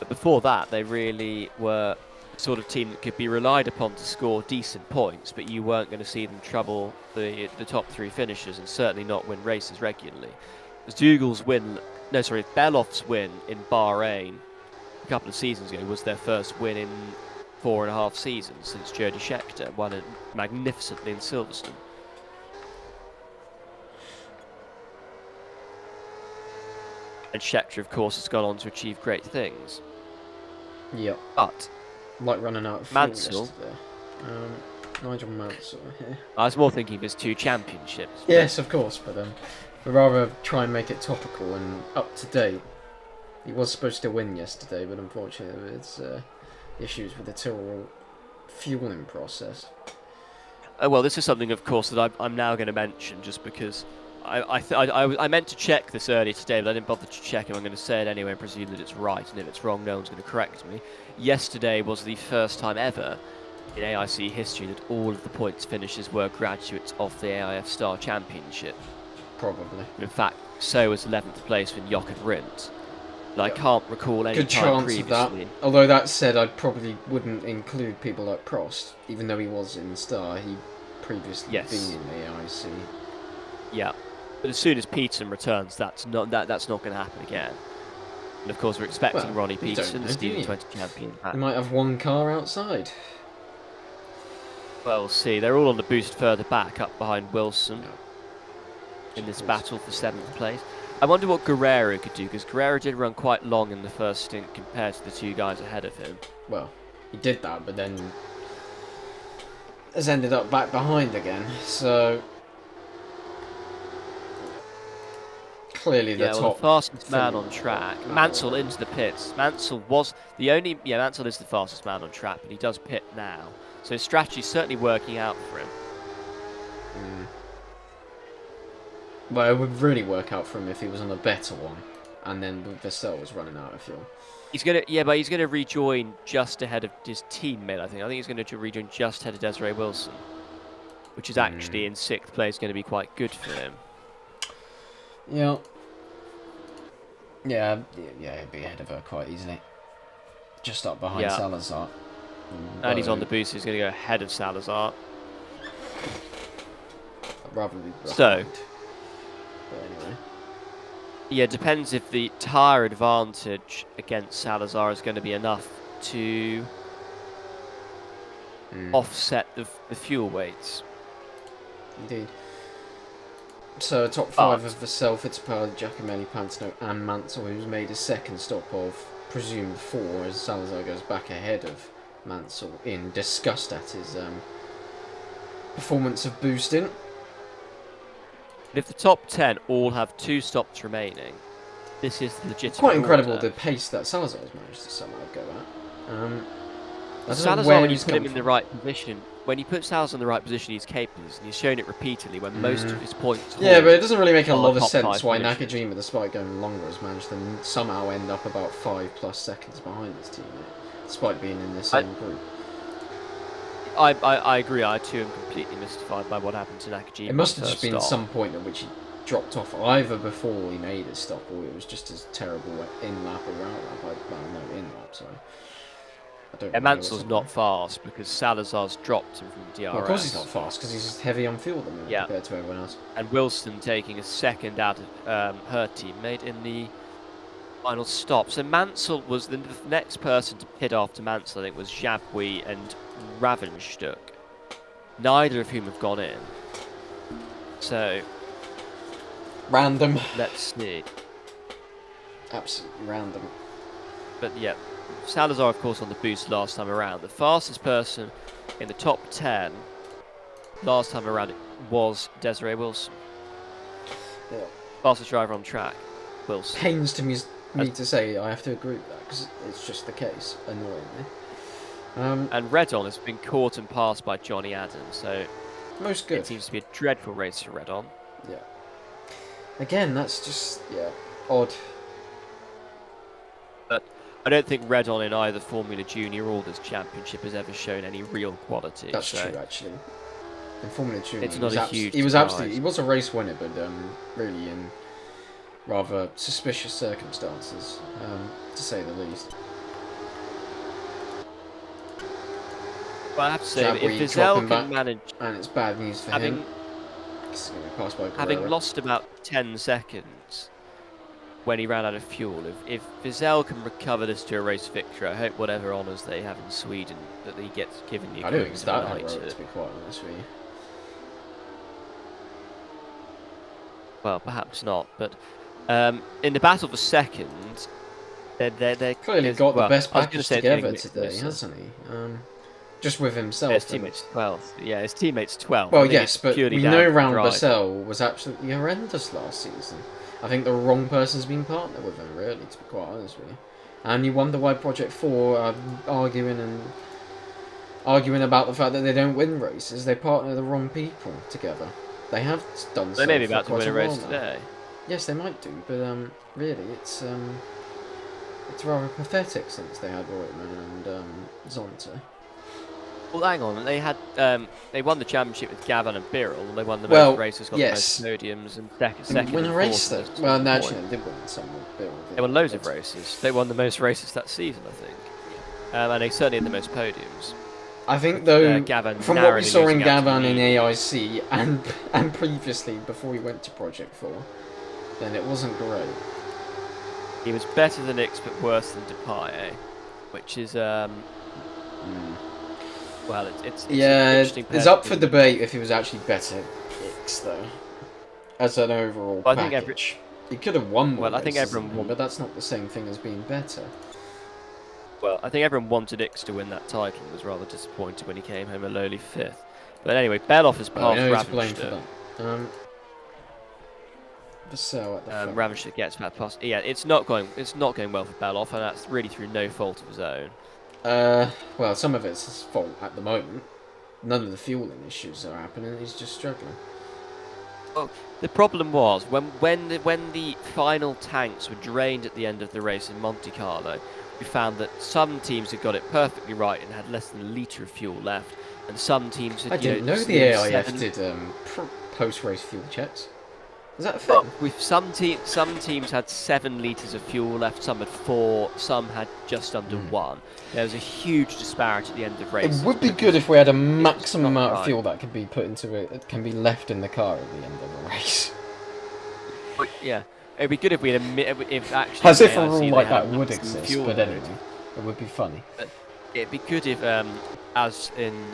But before that, they really were the sort of team that could be relied upon to score decent points, but you weren't going to see them trouble the top 3 finishers, and certainly not win races regularly. Beloff's win in Bahrain a couple of seasons ago was their first win in 4.5 seasons since Jody Scheckter won it magnificently in Silverstone. And Scheckter, of course, has gone on to achieve great things. Yep. But like running out of Mansell. Nigel Mansell here. I was more thinking of his 2 championships. Yes, of course, but we'd rather try and make it topical and up to date. He was supposed to win yesterday, but unfortunately, it's issues with the Tyrrell fueling process. Well, this is something, of course, that I'm now going to mention, just because I meant to check this earlier today, but I didn't bother to check it. I'm going to say it anyway and presume that it's right, and if it's wrong, no one's going to correct me. Yesterday was the first time ever in AIC history that all of the points finishes were graduates of the AIF Star Championship. Probably. In fact, so was 11th place with Jochen Rindt. I can't recall any good time chance previously. of that. Although that said, I probably wouldn't include people like Prost, even though he was in the Star. He previously been in AIC. Yeah, but as soon as Peterson returns, that's not going to happen again. And of course, we're expecting Ronnie Peterson, the Steven 20 champion. They might have one car outside. Well, we'll see. They're all on the boost further back, up behind Wilson in this battle for 7th place. I wonder what Guerrero could do, because Guerrero did run quite long in the first stint compared to the 2 guys ahead of him. Well, he did that, but then has ended up back behind again, so clearly the top... the fastest man on track. Mansell into the pits. Mansell is the fastest man on track, but he does pit now. So his strategy's certainly working out for him. Well, it would really work out for him if he was on a better one, and then Vettel was running out of fuel. He's gonna rejoin just ahead of his teammate. I think he's going to rejoin just ahead of Desiree Wilson, which is actually in 6th place going to be quite good for him. Yeah, he'd be ahead of her quite easily. Just up behind Salazar. And he's on the boost. He's going to go ahead of Salazar. I'd rather be behind. So. But anyway. Yeah, depends if the tyre advantage against Salazar is going to be enough to offset the fuel weights. Indeed. So top five of Vassell, Fittipaldi, Giacomelli, Pantano and Mansell, who's made his second stop of presumed 4 as Salazar goes back ahead of Mansell in disgust at his performance of boosting. If the top 10 all have 2 stops remaining, this is the legitimate Quite incredible order. the pace that Salazar's managed to somehow go at. Salazar, when you put him in the right position, when you put Salazar in the right position, he's capable, and he's shown it repeatedly when most of his points. Yeah, but it doesn't really make a lot of sense why positions. Nakajima, despite going longer, has managed to somehow end up about 5+ seconds behind his teammate, despite being in the same group. I agree. I too am completely mystified by what happened to Nakajima. It must have just been some point at which he dropped off either before he made his stop, or it was just as terrible in lap or out lap. No, in lap. Sorry. Yeah, Mansell's not fast because Salazar's dropped him from DRS. Well, of course he's not fast because he's heavy on fuel compared to everyone else. And Wilson taking a second out of her teammate in the final stop. So Mansell was the next person to pit after Mansell, I think, was Jabwi and Ravenstuck. Neither of whom have gone in. So random. Let's see. Absolutely random. But yeah, Salazar, of course, on the boost last time around. The fastest person in the top 10 last time around was Desiree Wilson. Yeah. Fastest driver on track, Wilson. Pains to me to say I have to agree with that because it's just the case, annoyingly. And Redon has been caught and passed by Johnny Adams, so most good. It seems to be a dreadful race for Redon. Yeah. Again, that's just odd. But I don't think Redon in either Formula Junior or this championship has ever shown any real quality. That's true, actually. In Formula Junior, it's not a huge. He was absolutely. He was a race winner, but really in rather suspicious circumstances, to say the least. Well, I have to say, if Vizell can manage, and it's bad news for him. Having lost about 10 seconds when he ran out of fuel, if Vizell can recover this to a race victory, I hope whatever honours they have in Sweden that he gets given the equivalent. I don't think it's that heroic, to be quite honest with you. Well, perhaps not, but in the battle for second, they're clearly got the best package together today, hasn't he? Just with himself. Yeah, his teammate's 12th. Yeah, his teammate's 12th. Well, yes, but we know Round Vassell was absolutely horrendous last season. I think the wrong person's been partnered with him, really, to be quite honest with you. And you wonder why Project 4 are arguing about the fact that they don't win races. They partner the wrong people together. They have done so. They may be about to win a race today. Yes, they might do, but really, it's rather pathetic since they had Reutemann and Zonta. Well, hang on. They had they won the championship with Gavin and Birrell. They won the most races, got the most podiums, and second. Win a race though. Well, naturally, they did win some with Birrell. They won loads of races. They won the most races that season, I think, and they certainly had the most podiums. I think though, from what we saw in Gavin in AIC and previously before we went to Project 4, then it wasn't great. He was better than Ix, but worse than Depaye, which is well, it's it's up for debate if he was actually better Ix though, as an overall package. He could have won more. Well, I think everyone won, but that's not the same thing as being better. Well, I think everyone wanted Ix to win that title and was rather disappointed when he came home a lowly 5th. But anyway, Beloff has passed Ravenstuck. Vassell at the front. Ravenstuck gets that pass. Yeah, it's not going well for Beloff, and that's really through no fault of his own. Well, some of it's his fault at the moment. None of the fueling issues are happening. He's just struggling. Well, the problem was when the final tanks were drained at the end of the race in Monte Carlo, we found that some teams had got it perfectly right and had less than a litre of fuel left, and some teams had. I didn't know the AIF did post-race fuel checks. Is that a thing? With some teams had 7 litres of fuel left, some had 4, some had just under 1. There was a huge disparity at the end of races. It would be good if we had a maximum amount of fuel that can be put into it, that can be left in the car at the end of a race. Yeah, It'd be good if we had if actually. As if a AIC, rule they like had a that would maximum exist, fuel but load. anyway, it would be funny. It'd be good if, as in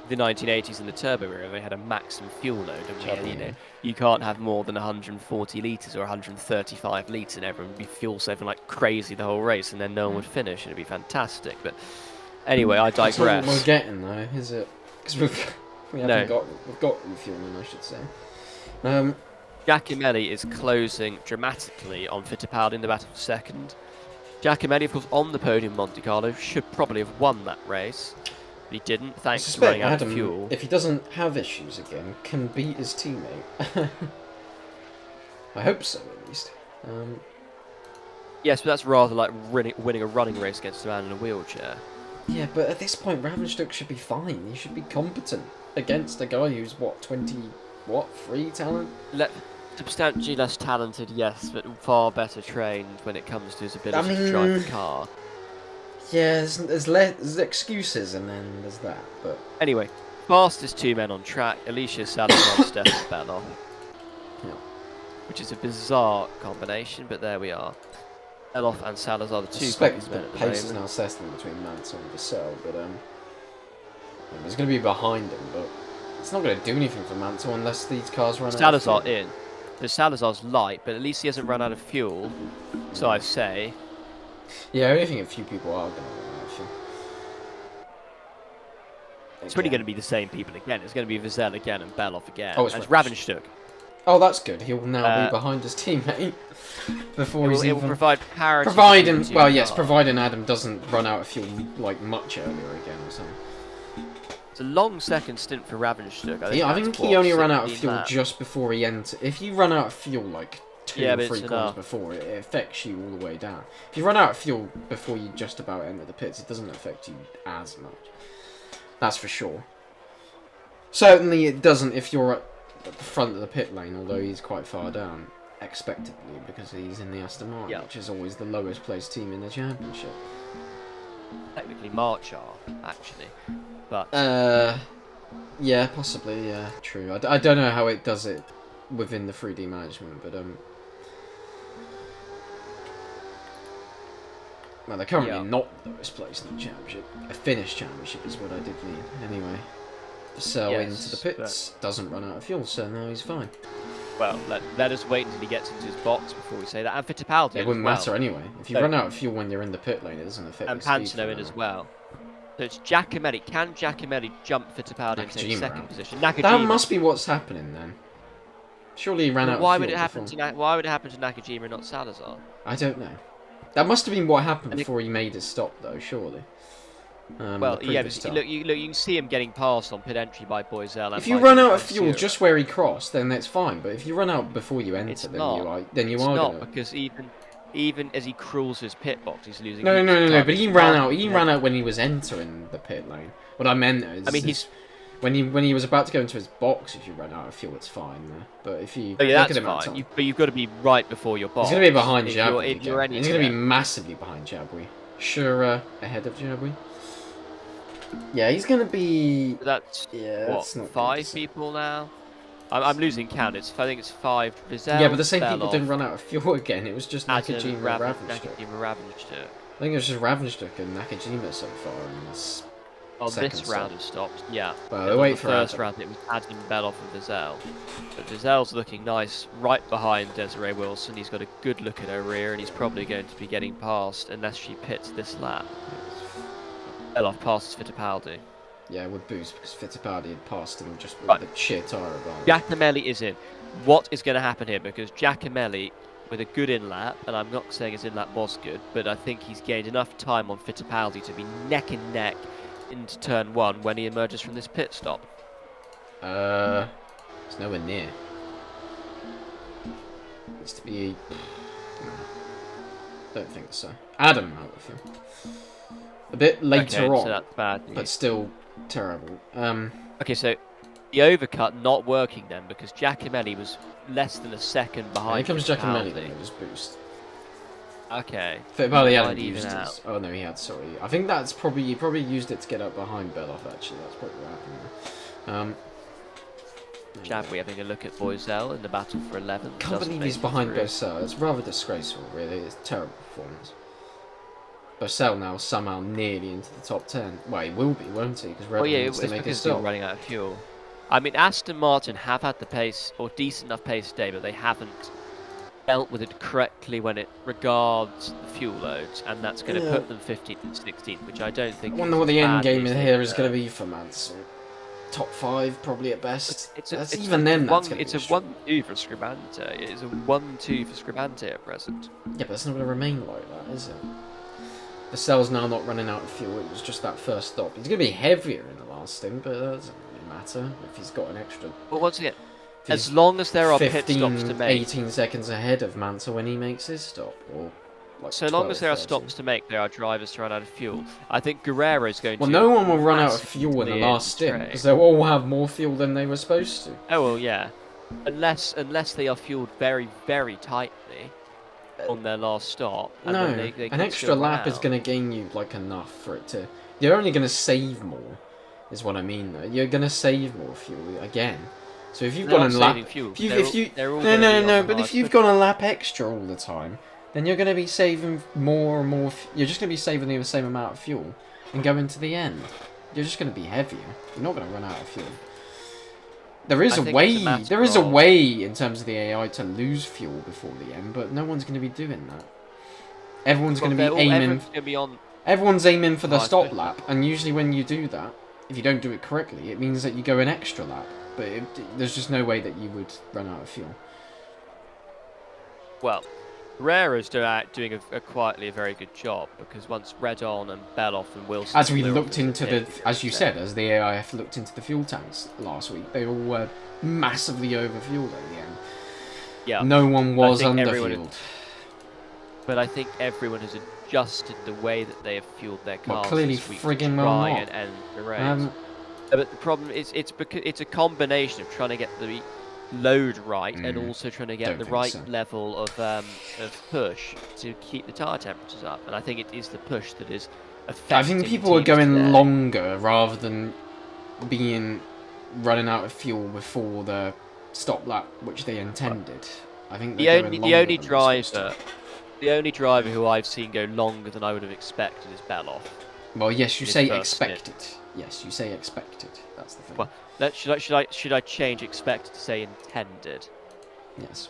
the 1980s in the turbo era, they had a maximum fuel load, and you know, you can't have more than 140 litres or 135 litres, and everyone would be fuel saving like crazy the whole race, and then no one would finish, and it'd be fantastic. But anyway, I That's what digress. we're getting though, is it? Because we've got refueling, I should say. Giacomelli is closing dramatically on Fittipaldi in the battle for second. Giacomelli, of course, on the podium in Monte Carlo, should probably have won that race, but he didn't, I thanks to suspect running out Adam, of fuel. if he doesn't have issues again, can beat his teammate. I hope so, at least. Yes, but that's rather like winning a running race against a man in a wheelchair. Yeah, but at this point, Ravenstuck should be fine. He should be competent against a guy who's, what, 3 talent? Substantially less talented, yes, but far better trained when it comes to his ability to drive the car. Yeah, there's excuses and then there's that, but... Anyway, fastest 2 men on track, Alicia Salazar and Stefan Belloff. Yeah. Which is a bizarre combination, but there we are. Belloff and Salazar, the I two suspect quickest the men at the pace is moment. now settling between Mansell and Vassell, but he's going to be behind him, but it's not going to do anything for Mansell unless these cars run out of Salazar fuel. in. So Salazar's light, but at least he hasn't run out of fuel, so I say. Yeah, I only think a few people are going to run out of fuel. It's really going to be the same people again. It's going to be Vassell again and Belloff again. Oh, it's and Ravenstuck. Oh, that's good. He'll now be behind his teammate before he's It will even... provide parity. Providing, well, yes, cars. providing Adam doesn't run out of fuel like much earlier again or something. It's a long second stint for Ravenstuck. I think he only ran out of fuel just before he entered. If you run out of fuel like 2 or 3 corners before, it affects you all the way down. If you run out of fuel before you just about enter the pits, it doesn't affect you as much. That's for sure. Certainly it doesn't if you're at the front of the pit lane, although he's quite far down, expectedly, because he's in the Aston Martin, which is always the lowest placed team in the championship. Technically March are, actually. But yeah, possibly, yeah, true. I don't know how it does it within the 3D management, but well, they're currently not the lowest placed in the championship. A Finnish championship is what I did mean. Anyway, Vassell into the pits, doesn't run out of fuel, so now he's fine. Well, let us wait until he gets into his box before we say that. And Fittipaldi It wouldn't matter anyway. If you run out of fuel when you're in the pit lane, it doesn't affect and the speed. Pantano in as well. So it's Giacomelli. Can Giacomelli jump Fittipaldi and take second position? Nakajima. That must be what's happening then. Surely he ran out of fuel. Why would it happen to Nakajima and not Salazar? I don't know. That must have been what happened before he made his stop, though. Surely. Well, yeah. Look, you can see him getting passed on pit entry by Boisel. If you run out of fuel just where he crossed, then that's fine. But if you run out before you enter, then you are not gonna... because even as he crawls to his pit box, he's losing. No. But he ran out. He ran out when he was entering the pit lane. What I meant is, when he was about to go into his box. If you run out of fuel, it's fine. But if you that's fine. But you've got to be right before your box. He's going to be behind Jabri. He's going to be massively behind Jabri. Sure, ahead of Jabri. Yeah, he's going to be... That's that's not 5 people now? I'm losing count. I think it's 5. Vassell, yeah, but the same people didn't run out of fuel again. It was just Nakajima and Ravenstuck. I think it was just Ravenstuck and Nakajima so far in this this round has stopped, yeah. Well, wait for the first round, it was Adam, Belloff and Vassell. But Vassell's looking nice right behind Desiree Wilson. He's got a good look at her rear, and he's probably going to be getting past unless she pits this lap. Belloff passes Fittipaldi. Yeah, it would boost because Fittipaldi had passed him just with the sheer tyre advantage. Giacomelli is in. What is going to happen here? Because Giacomelli, with a good in-lap, and I'm not saying his in-lap was good, but I think he's gained enough time on Fittipaldi to be neck and neck into turn 1 when he emerges from this pit stop. It's nowhere near. It's to be... No. Don't think so. Adam out with him. A bit later on, so that's bad news. But still terrible. Okay, so the overcut not working then because Giacomelli was less than a second behind. Here comes Giacomelli then, it was boost. Okay. Fittipaldi hadn't used it. Oh no, he had, sorry. I think that's probably, he probably used it to get up behind Belloff actually. That's probably what happened there. Chabwy having a look at Boisel in the battle for 11th. Can't believe he's behind Boisel. It's rather disgraceful, really. It's a terrible performance. Boisel now somehow nearly into the top 10. Well, he will be, won't he? Because Red Bull needs to make a stop. Running out of fuel. I mean, Aston Martin have had the pace, or decent enough pace today, but they haven't dealt with it correctly when it regards the fuel loads, and that's going to put them 15th and 16th, which I don't think. I wonder what the end game in here is going to be for Mansell. Top 5, probably at best. It's a 1-2 for Scribante. It's a 1-2 for Scribante at present. Yeah, but it's not going to remain like that, is it? The cell's now not running out of fuel. It was just that first stop. He's going to be heavier in the last stint, but that doesn't really matter if he's got an extra. Well, once again, as long as there are pit stops to make, 18 seconds ahead of Mansell when he makes his stop, or like so long as there are stops to make, there are drivers to run out of fuel. I think Guerrero is going to. Well, no one will run out of fuel in the last stint because they'll all have more fuel than they were supposed to. Oh well, yeah, unless they are fueled very, very tightly on their last stop. And no, they an extra lap is going to gain you like enough for it to. You're only going to save more, is what I mean. Though you're going to save more fuel again. So if you've got a lap, if you've got a lap extra all the time, then you're going to be saving more and more. You're just going to be saving the same amount of fuel and go into the end. You're just going to be heavier. You're not going to run out of fuel. There is a way. There is a way in terms of the AI to lose fuel before the end, but no one's going to be doing that. Everyone's going to be aiming. Everyone's aiming for the stop lap, and usually when you do that, if you don't do it correctly, it means that you go an extra lap. But there's just no way that you would run out of fuel. Well, Guerrero's doing a quietly a very good job, because once Redon and Beloff and Wilson... As we looked into the... As you said, as the AIF looked into the fuel tanks last week, they all were massively overfueled at the end. Yeah. No one was underfueled. But I think everyone has adjusted the way that they have fueled their cars. Well, clearly frigging well not. And end the race. But the problem is, it's a combination of trying to get the load right and also trying to get the right level of push to keep the tyre temperatures up. And I think it is the push that is affecting. I think people are going longer rather than running out of fuel before the stop lap, which they intended. I think the only driver who I've seen go longer than I would have expected is Beloff. Well, yes, you say expected. Yes, you say expected. That's the thing. Well, should I change expected to say intended? Yes.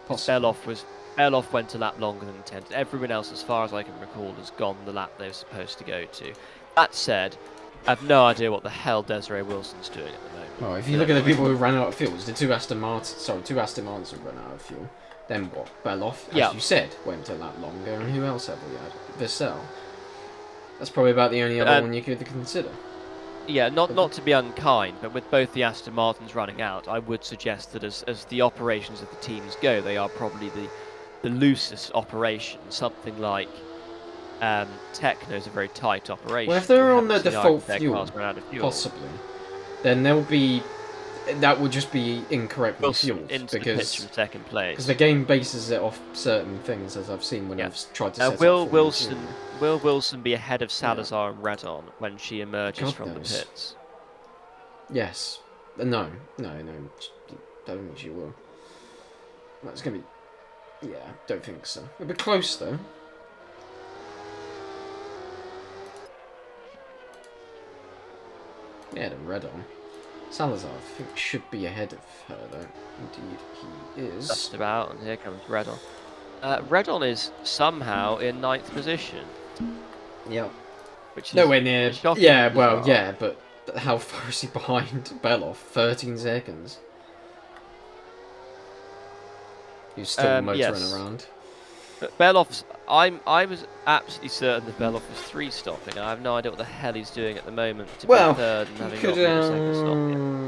Beloff went a lap longer than intended. Everyone else, as far as I can recall, has gone the lap they were supposed to go to. That said, I have no idea what the hell Desiree Wilson's doing at the moment. Well, if you look at the people who ran out of fuel, the two Aston Martins who ran out of fuel. Then what? Beloff, as you said, went a lap longer, and who else have we had? Vassell. That's probably about the only other one you could consider. Yeah, not to be unkind, but with both the Aston Martins running out, I would suggest that as the operations of the teams go, they are probably the loosest operation. Something like Techno is a very tight operation. Well, if they're on the default fuel, possibly, then there'll be... That would just be incorrectly fueled because from second place. Because the game bases it off certain things, as I've seen when I've tried to set Will Wilson be ahead of Salazar and Redon when she emerges from the pits? Yes. No. Don't think she will. That's gonna be. Yeah, don't think so. It'll be close though. Yeah, then Redon. Salazar, I think, should be ahead of her, though. Indeed, he is. Just about, and here comes Redon. Redon is somehow in 9th position. Yep. Which is nowhere near. Yeah, well, yeah, but how far is he behind Beloff? 13 seconds. He's still motoring around. But Beloff's... I was absolutely certain that Beloff was 3-stopping, and I have no idea what the hell he's doing at the moment to be third and having not been a second stop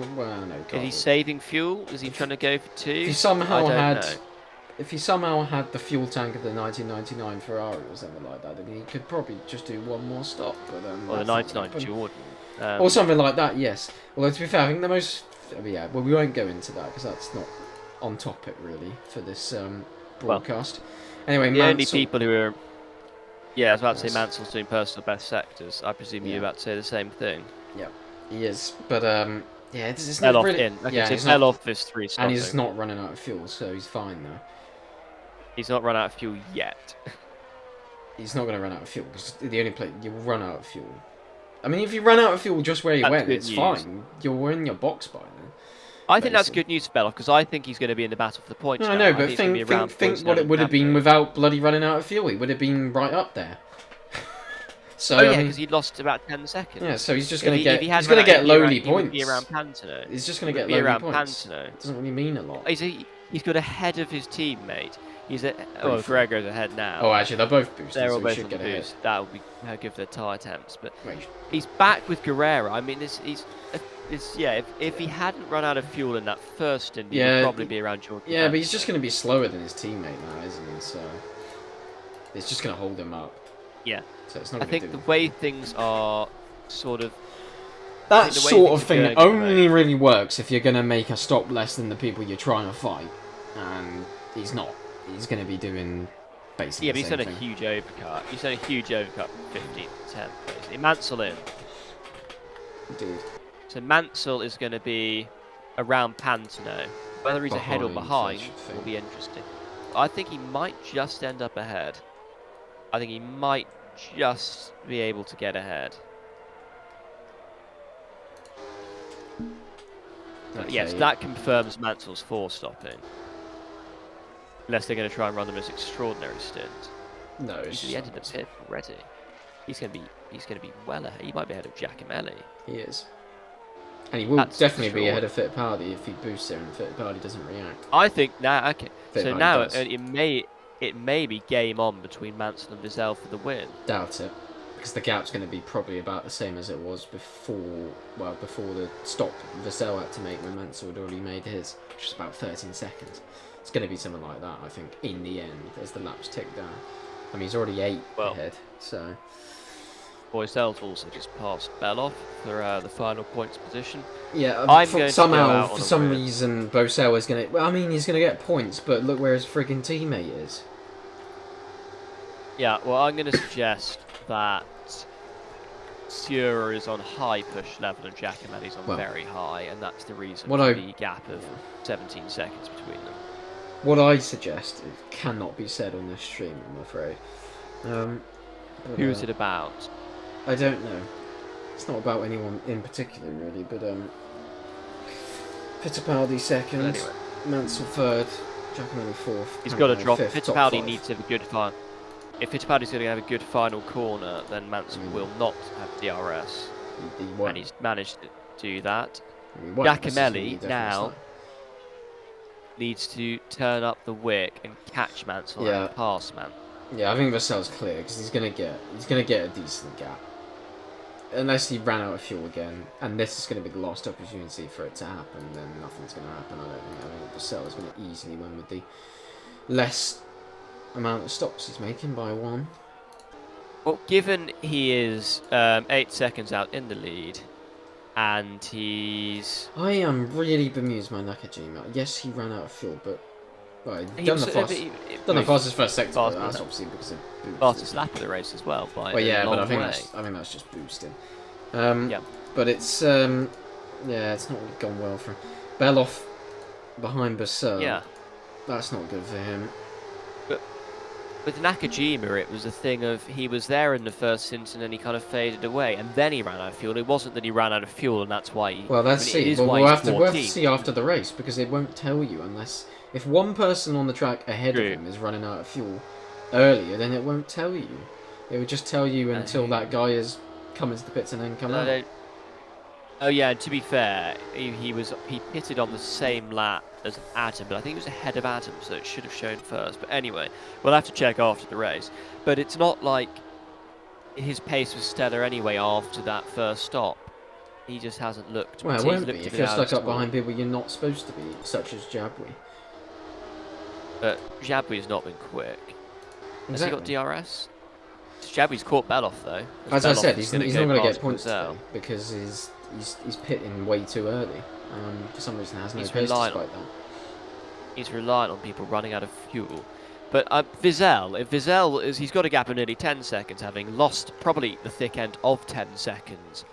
yet. Well, no. Is he saving fuel? Is he trying to go for 2? If he somehow had the fuel tank of the 1999 Ferrari or something like that, then he could probably just do one more stop. But or the 99 Jordan. Or something like that, yes. Although, to be fair, I think the most... Yeah, well, we won't go into that, because that's not on topic, really, for this broadcast. Anyway, the only people who are... Yeah, I was about to say Mansell's doing personal best sectors. I presume you're about to say the same thing. Yeah, he is. But Yeah, it's not Beloff really. in. Okay, Yeah, so he's not, Beloff is 3 and stopping. he's not running out of fuel, so he's fine though. He's not run out of fuel yet. He's not going to run out of fuel because the only place you'll run out of fuel. I mean, if you run out of fuel just where you That's went, good it's news. fine. You're in your box by then. I think that's good news for Beloff because I think he's going to be in the battle for the points. No, I now. know, but he's gonna be around think what Boyce it would have been Campbell. without bloody running out of fuel. He would have been right up there. So Oh yeah, I mean, because he lost about 10 seconds. yeah, so he's just going to get. He's going to get lowly He would be points. around Pantano. He's just going to get Be lowly around points. Pantano. Doesn't really mean a lot. He's got ahead of his teammate. He's at. Oh, Grego's ahead now. Oh, actually, they're both boosted. They're all so we both should on the get ahead. boost. That would be good for the tyre attempts. But Wait. he's back with Guerrero. I mean, yeah. If he hadn't run out of fuel in that first stint, he would probably be around Jordan. Yeah, but he's just going to be slower than his teammate now, isn't he? So it's just going to hold him up. Yeah. So it's not. I think the way things are sort of. That sort of thing only really works if you're going to make a stop less than the people you're trying to fight, and he's not. He's going to be doing basically. Yeah, but he's done a huge overcut. He's done a huge overcut from 15 to 10. Basically. Mansell in. Dude. So Mansell is going to be around Pantano. Whether he's ahead or behind will be interesting. I think he might just end up ahead. I think he might just be able to get ahead. Okay. Yes, that confirms Mansell's 4 stopping. Unless they're going to try and run the most extraordinary stint. No, it's He's entered the pit already. He's going to be well ahead. He might be ahead of Giacomelli. He is. And he will definitely be ahead of Fittipaldi if he boosts there and Fittipaldi doesn't react. I think now, okay. So now does. it may be game on between Mansell and Vizell for the win. Doubt it. Because the gap's going to be probably about the same as it was before the stop Vizell had to make when Mansell had already made his, which was about 13 seconds. It's going to be something like that, I think, in the end, as the laps tick down. I mean, he's already 8 ahead, so... Boycell's also just passed Beloff for the final points position. Yeah, for some reason, Boycell is going to... Well, I mean, he's going to get points, but look where his friggin' teammate is. Yeah, well, I'm going to suggest that Sura is on high push level and Giacomelli's on very high, and that's the reason for the gap of 17 seconds between them. What I suggest cannot be said on this stream, I'm afraid. Who is it about? I don't know. It's not about anyone in particular, really, but Fittipaldi second, anyway. Mansell third, Giacomelli fourth. He's got to drop. Fittipaldi needs to have a good final. If Fittipaldi's going to have a good final corner, then Mansell will not have DRS. And he's managed to do that. Giacomelli now needs to turn up the wick and catch Mansell and pass Mansell. Yeah, I think Vassell's clear because he's gonna get a decent gap, unless he ran out of fuel again. And this is gonna be the last opportunity for it to happen. Then nothing's gonna happen. I don't think. I mean, Vassell is gonna easily win with the less amount of stops he's making by 1. Well, given he is 8 seconds out in the lead, and he's... I am really bemused by Nakajima. Yes, he ran out of fuel, but... Well, he done the fastest first sector, but that's obviously because of boost. Fastest lap of the race as well, by a long but I think that's just boosting. But it's... yeah, it's not really gone well for him. Beloff behind Bassel. Yeah. That's not good for him. But with Nakajima, it was a thing of he was there in the first stint and then he kind of faded away, and then he ran out of fuel. It wasn't that he ran out of fuel and that's why he... Well, we'll have to see after the race, because it won't tell you unless... If one person on the track ahead of him is running out of fuel earlier, then it won't tell you. It would just tell you until that guy has come into the pits and then come out. Oh yeah, to be fair, he pitted on the same lap as Adam, but I think he was ahead of Adam, so it should have shown first. But anyway, we'll have to check after the race. But it's not like his pace was stellar anyway after that first stop. He just hasn't looked. Well, it won't be if you're stuck up behind people you're not supposed to be, such as Jabwi. But Jabwi's not been quick. Has he got DRS? Jabwi's caught Beloff though. As I said, he's not going to get points today because he's pitting way too early. For some reason, has no pace despite that. He's reliant on people running out of fuel. But Vizell, he's got a gap of nearly 10 seconds, having lost probably the thick end of 10 seconds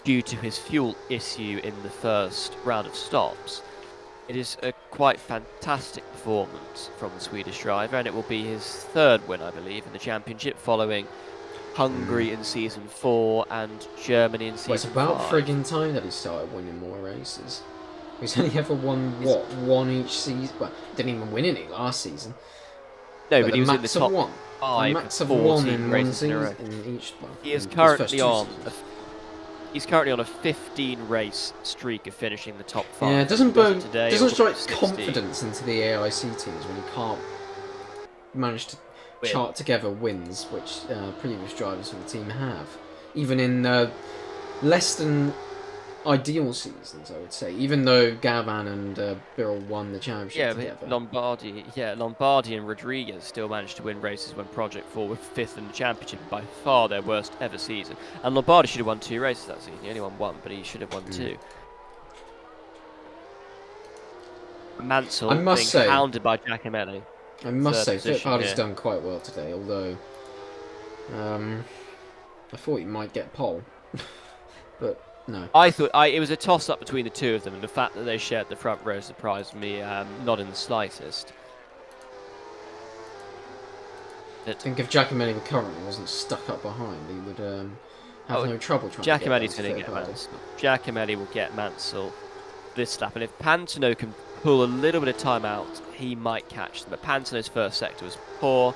due to his fuel issue in the first round of stops. It is a quite fantastic performance from the Swedish driver, and it will be his third win, I believe, in the championship, following Hungary in season 4 and Germany in season 5. Well, it's about friggin' time that he started winning more races. He's only ever won, what, one each season? Well, didn't even win any last season. No, but he was in the top one. 5 max of of 14 one in races one in a row. season in each one. He is currently on a 15 race streak of finishing the top 5. Yeah, it doesn't strike 60. confidence into the AIC teams when you can't manage to chart together wins, which previous drivers of the team have. Even in less than ideal seasons, I would say. Even though Gavan and Birrell won the championship together. But Lombardi and Rodriguez still managed to win races when Project 4 were 5th in the championship, by far their worst ever season. And Lombardi should have won 2 races that season. He only won 1, but he should have won 2. Mansell being hounded by Giacomelli. I must say, Fittipaldi's done quite well today, although I thought he might get pole, but no. I thought it was a toss-up between the two of them, and the fact that they shared the front row surprised me not in the slightest. I think if Giacomelli currently wasn't stuck up behind, he would have no trouble trying to get Giacomelli's going to get Mansell. Giacomelli will get Mansell this lap, and if Pantano can pull a little bit of time out, he might catch them. But Pantano's first sector was poor,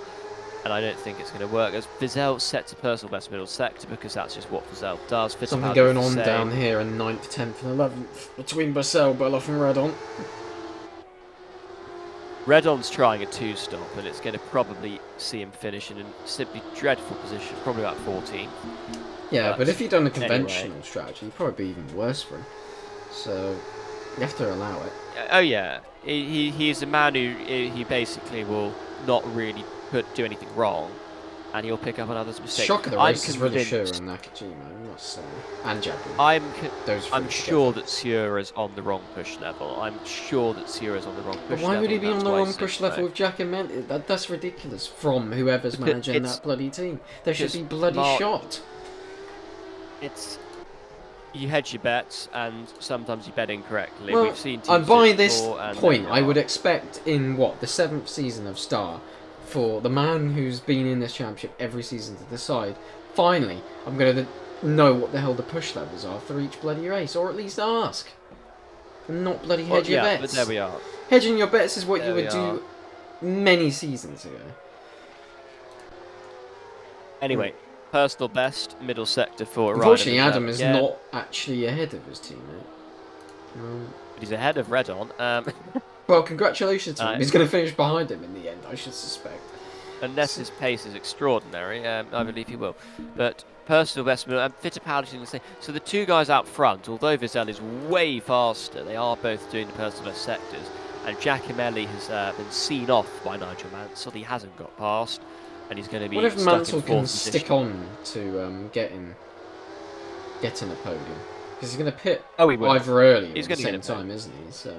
and I don't think it's going to work, as Wiesel sets a personal best middle sector, because that's just what Wiesel does. Something going on down here in 9th, 10th and 11th between Wiesel, Beloff and Redon. Redon's trying a 2-stop, and it's going to probably see him finish in a simply dreadful position, probably about 14th. Yeah, but if he'd done a conventional strategy, it'd probably be even worse for him. So you have to allow it. Oh yeah, he's a man who he basically will not really do anything wrong, and he'll pick up another's mistakes. Shock of the race is really sure on Nakajima, I must say, and Jaguar. I'm sure that Sierra's on the wrong push level. I'm sure that Sierra's on the wrong push level. Why would he be on the wrong push level with Giacomelli? That's ridiculous from whoever's managing that bloody team. They should be bloody shot. You hedge your bets, and sometimes you bet incorrectly. Well, we've seen and by this point, I would expect in the 7th season of Star, for the man who's been in this championship every season to decide, finally, I'm going to know what the hell the push levels are for each bloody race, or at least ask. And not bloody hedge your bets. But there we are. Hedging your bets is what you would do many seasons ago. Anyway. Personal best, middle sector for unfortunately, Adam is not actually ahead of his teammate. But he's ahead of Redon. Well, congratulations to him. He's going to finish behind him in the end, I should suspect. Unless his pace is extraordinary, I believe he will. But personal best, and Fittipaldi the same. So the two guys out front, although Wiesel is way faster, they are both doing the personal best sectors. And Giacomelli has been seen off by Nigel Mansell. He hasn't got past. And he's going to be. What if stuck Mansell in can position. stick on to getting a podium? Because he's going to pit either early or at the same time, isn't he? So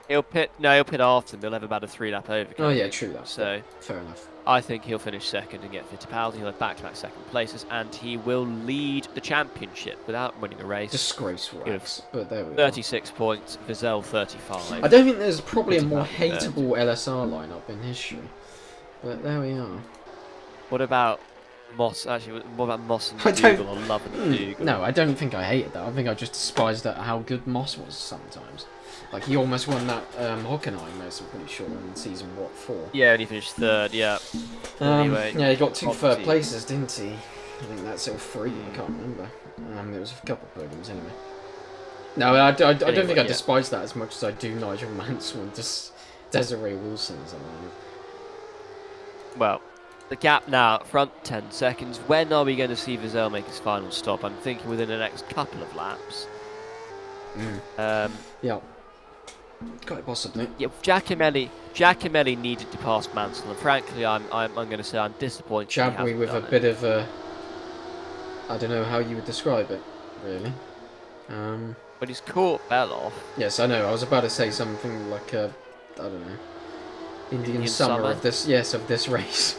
he'll pit. No, he'll pit after them. He'll have about a 3-lap over. Oh yeah, true that. So fair enough. I think he'll finish second and get Fittipaldi. He'll have back-to-back second places, and he will lead the championship without winning a race. Disgraceful, but there we go. 36 points. Wiesel 35. I don't think there's probably a more hateable LSR lineup in history, but there we are. What about Moss? Actually, what about Moss and Dougal or Love and Dougal? No, I don't think I hated that. I think I just despised how good Moss was sometimes. Like, he almost won that Hockenheim race, I'm pretty sure, in season, 4? Yeah, and he finished 3rd, yeah. Anyway, yeah, he got 2 third places, didn't he? I think that's all 3, I can't remember. There was a couple of podiums, anyway. No, I don't think I despise that as much as I do Nigel Mansell and Desiree Wilson as well, the gap now at front, 10 seconds. When are we going to see Wiesel make his final stop? I'm thinking within the next couple of laps. Yeah. Quite possibly. Yeah, Giacomelli needed to pass Mansell, and frankly, I'm going to say I'm disappointed. Jabwi with a bit of a, I don't know how you would describe it, really. But he's caught Beloff. Yes, I know. I was about to say something like a, I don't know, Indian summer of this. Yes, of this race.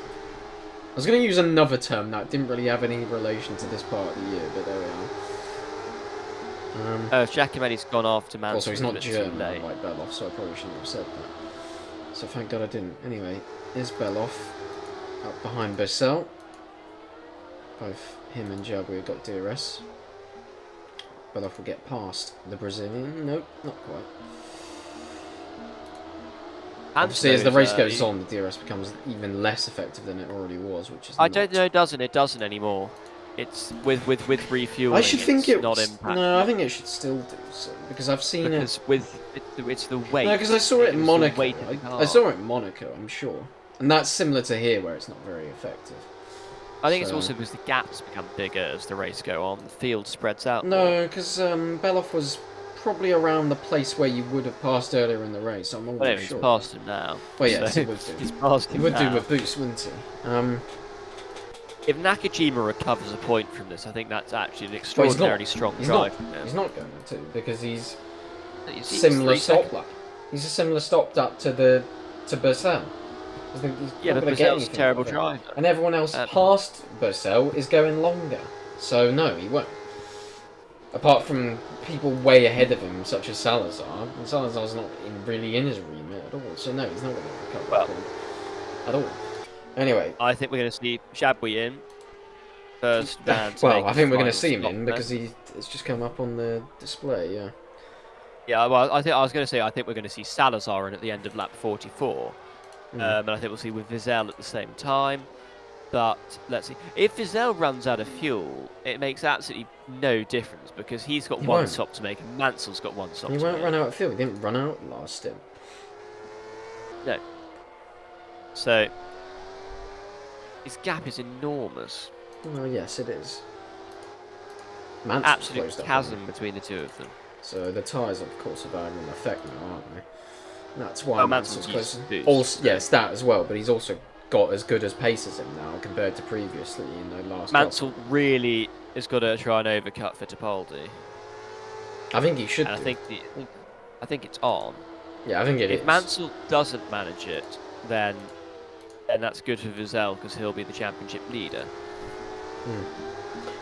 I was going to use another term that didn't really have any relation to this part of the year, but there we are. Giacomelli's gone after Mansell. Also, he's not a bit too German, late. like Beloff, so I probably shouldn't have said that. So thank God I didn't. Anyway, here's Beloff up behind Bursell. Both him and Jabri have got DRS. Beloff will get past the Brazilian. Nope, not quite. Obviously, as the race goes on, the DRS becomes even less effective than it already was, which is. I don't know. It doesn't anymore. It's with refueling. I should think it's not impacted. No, I think it should still do so because I've seen because it's the weight. No, because I saw it in Monaco. I saw it in it Monaco, I'm sure, and that's similar to here where it's not very effective. I think it's also because the gaps become bigger as the race go on. The field spreads out. No, because Beloff was probably around the place where you would have passed earlier in the race. I'm almost sure. He's passed him now. Well, yeah, so he would do. He's passed him He would now. do with boost, wouldn't he? If Nakajima recovers a point from this, I think that's actually an extraordinarily strong drive from him. He's not going to because he's He's similar stop lap. He's a similar stop lap to Bursell. Yeah, but Bursell's a terrible driver. And everyone else past Bursell is going longer. So no, he won't. Apart from people way ahead of him, such as Salazar. And Salazar's not really in his remit at all. So no, he's not going to recover a point at all. Anyway. I think we're going to see Shabwi in. First man to well, make I think we're going to final see him stop in there. because it's just come up on the display, yeah. Yeah, well, I was going to say I think we're going to see Salazar in at the end of lap 44. And I think we'll see with Wiesel at the same time. But let's see. If Wiesel runs out of fuel, it makes absolutely no difference because he's got one stop to make and Mansell's got one stop to make. He won't run out of fuel. He didn't run out last stint. No. So, his gap is enormous. Well, yes, it is. Mansell's Absolute closed up, chasm between the two of them. So the tyres, of course, have had an effect now, aren't they? That's why Mansell's close. boost. Also, yes, that as well. But he's also got as good as pace as him now compared to previously in the last. Mansell really has got to try and overcut Fittipaldi. I think he should. And I think it's on. Yeah, I think it is. If Mansell doesn't manage it, then that's good for Wiesel because he'll be the championship leader.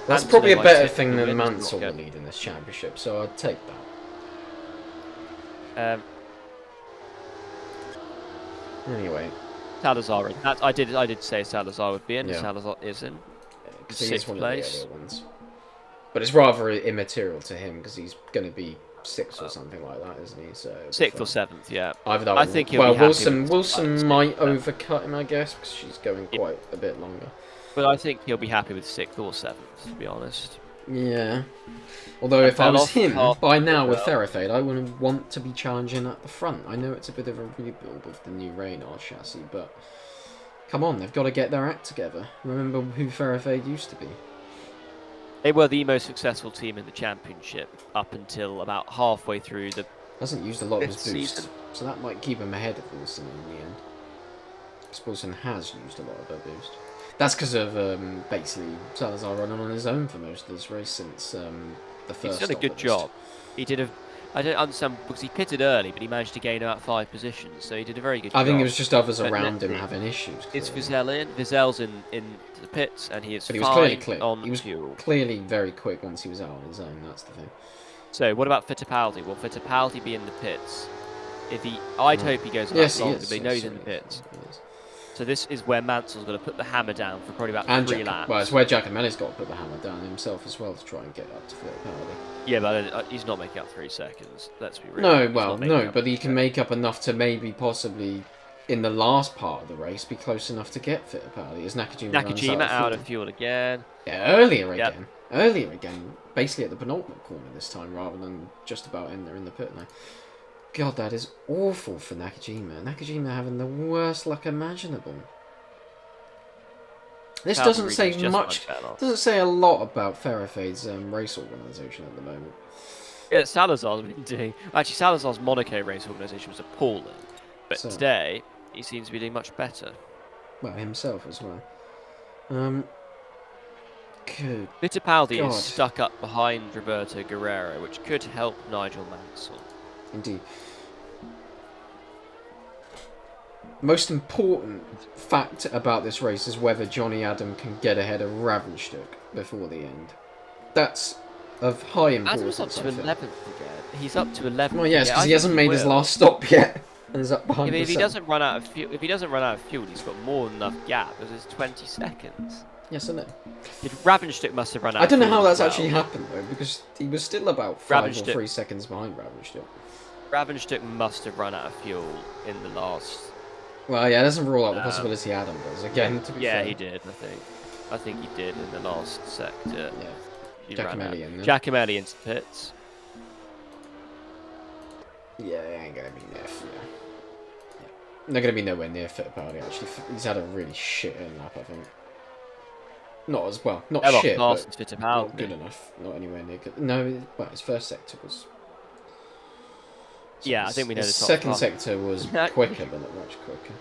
That's probably a better thing than Mansell to lead in this championship, so I'd take that. Anyway, Salazar in. I did say Salazar would be in. Yeah. Salazar is in. Because he is one place. of the earlier ones. But it's rather immaterial to him because he's going to be 6th or something like that, isn't he? So 6th or 7th, yeah. Either that I or, think he'll well, be happy Wilson might overcut him, I guess, because she's going quite a bit longer. But I think he'll be happy with 6th or 7th, to be honest. Yeah. Although if I was him, by now with Therafade, I wouldn't want to be challenging at the front. I know it's a bit of a rebuild with the new Radar chassis, but come on, they've got to get their act together. Remember who Therafade used to be. They were the most successul team in the championship up until about halfway through the. Hasn't used a lot of his This boost, season. so that might keep him ahead of Wilson in the end. Because Wilson has used a lot of her boost. That's because of basically Salazar running on his own for most of this race since the first. He's done a good job. He did a. I don't understand because he pitted early, but he managed to gain about 5 positions, so he did a very good job. I think it was just others But around him having issues. It's clearly. Wiesel in. Wiesel's in the pits, and he is But he was clearly fine quick. on He was fuel. clearly very quick once he was out on his own. That's the thing. So what about Fittipaldi? Will Fittipaldi be in the pits? I'd hope he goes a lot longer, but he knows he's in the pits. So this is where Mansell's going to put the hammer down for probably about 3 laps. Well, it's where Giacomelli's got to put the hammer down himself as well to try and get up to Fittipaldi. Yeah, but he's not making up 3 seconds. Let's be real. No, well, no, but he can make up enough to maybe possibly in the last part of the race be close enough to get Fittipaldi as Nakajima out of fuel again. Yeah, earlier again. Basically at the penultimate corner this time rather than just about in there in the pit lane. God, that is awful for Nakajima. Nakajima having the worst luck imaginable. This doesn't say much. Doesn't say a lot about Therafade's race organisation at the moment. Yeah, Salazar's been doing. Actually, Salazar's Monaco race organisation was appalling, but today he seems to be doing much better. Well, himself as well. Good. Fittipaldi is stuck up behind Roberto Guerrero, which could help Nigel Mansell. Indeed. Most important fact about this race is whether Johnny Adam can get ahead of Ravenstuck before the end. That's of high Adam's up importance, to I feel. 11th again. He's up to 11th. Well, yes, again. because I he think hasn't made his will. last stop yet, and is up Yeah, behind but if he Bissell. doesn't run out of fuel, he's got more than enough gap. Because it's 20 seconds. Yes, I know. Ravenstick must have run out. I don't know of fuel how that's as well. actually happened though, because he was still about 5 or Ravenstick- 3 seconds behind Ravenstick. Ravenstick must have run out of fuel in the last. Well, yeah, it doesn't rule out the possibility Adam does. Again, to be Yeah, fair. he did. I think he did in the last sector. Yeah. He ran out. Giacomelli in there. Giacomelli into pits. Yeah, it ain't gonna be near. Yeah. They're gonna be nowhere near Fittipaldi. Actually, he's had a really shit lap, I think. Not as well, not shit, but not good enough. Not anywhere near good. No, well, his first sector was. Yeah, I think we know the his top second half. sector was quicker than it, much quicker.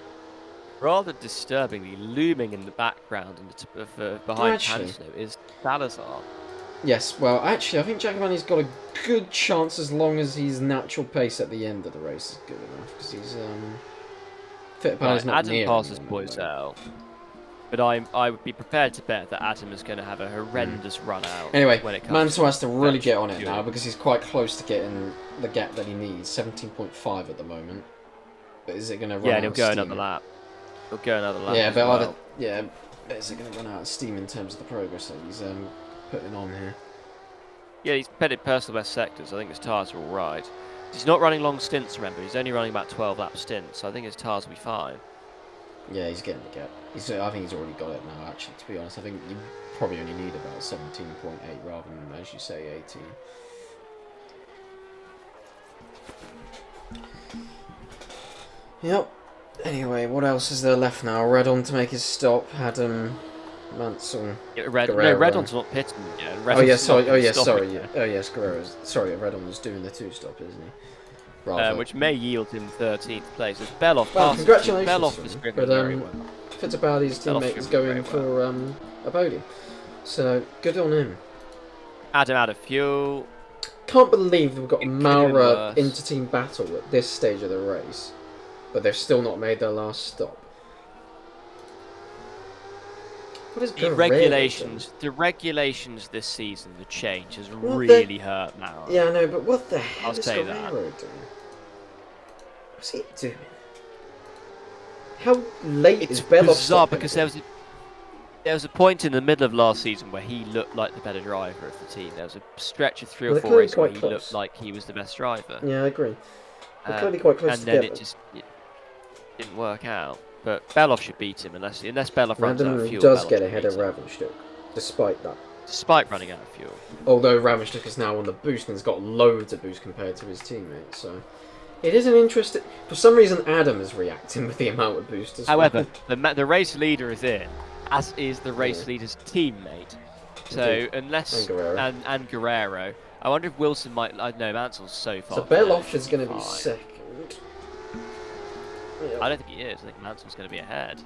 Rather disturbingly, looming in the background and behind Actually- Panslow is Salazar. Yes, well, actually, I think Giacomelli's got a good chance as long as his natural pace at the end of the race is good enough, because he's Fittipaldi's not Adam near passes anyone at the moment. Boisel, but I would be prepared to bet that Adam is going to have a horrendous run out. Anyway, when it comes Mansell has to really get on it fuel. now because he's quite close to getting the gap that he needs. 17.5 at the moment. But is it going to run Yeah, out and he'll of go steam? another lap. He'll go another lap. Yeah, as but well. but is it going to run out of steam in terms of the progress that he's putting on here? Yeah, he's petted personal best sectors. I think his tyres are all right. He's not running long stints, remember. He's only running about 12 lap stints, so I think his tyres will be fine. Yeah, he's getting the gap. I think he's already got it now, actually, to be honest. I think you probably only need about 17.8 rather than, as you say, 18. Yep. Anyway, what else is there left now? Redon to make his stop. Adam, Mansell. Yeah, Guerrero. Redon's not pitting yet. Oh yeah, sorry. Redon's Oh yeah, not sorry. stopping Yeah. yet. Oh yes, Guerrero's. Sorry, Redon was doing the 2-stop, isn't he? Rather. Which may yield him 13th place. As Beloff Well, passes, congratulations Beloff to is him, driven but, very well. Fittipaldi's teammate is going for a podium, so good on him. Adam out of fuel. Can't believe we've got a It could've been Maura worse. inter-team battle at this stage of the race, but they've still not made their last stop. What is The Guerrero regulations this season, the change has What really hurt Maura. doing? Yeah, I know, but what the hell I'll is say Guerrero that. doing? What's he doing? How late It's is Beloff bizarre stopping because again? there was a point in the middle of last season where he looked like the better driver of the team. There was a stretch of 3 or Well, 4 they're races where clearly he quite looked close. like he was the best driver. Yeah, I agree. They're Um, clearly quite close and then together. it didn't work out. But Beloff should beat him unless Beloff runs out of Adam fuel. does Beloff get should ahead beat of him, Ravenstock, despite that. despite running out of fuel. Although Ravenstock is now on the boost and has got loads of boost compared to his teammates, so it is an interesting. For some reason, Adam is reacting with the amount of boost as However, well. the race leader is in, as is the race leader's teammate. So Indeed. unless And Guerrero. and Guerrero, I wonder if Wilson might. I know Mansell's so far. So behind, Beloff he is should going to be fine. second. I don't think he is. I think Mansell's going to be ahead.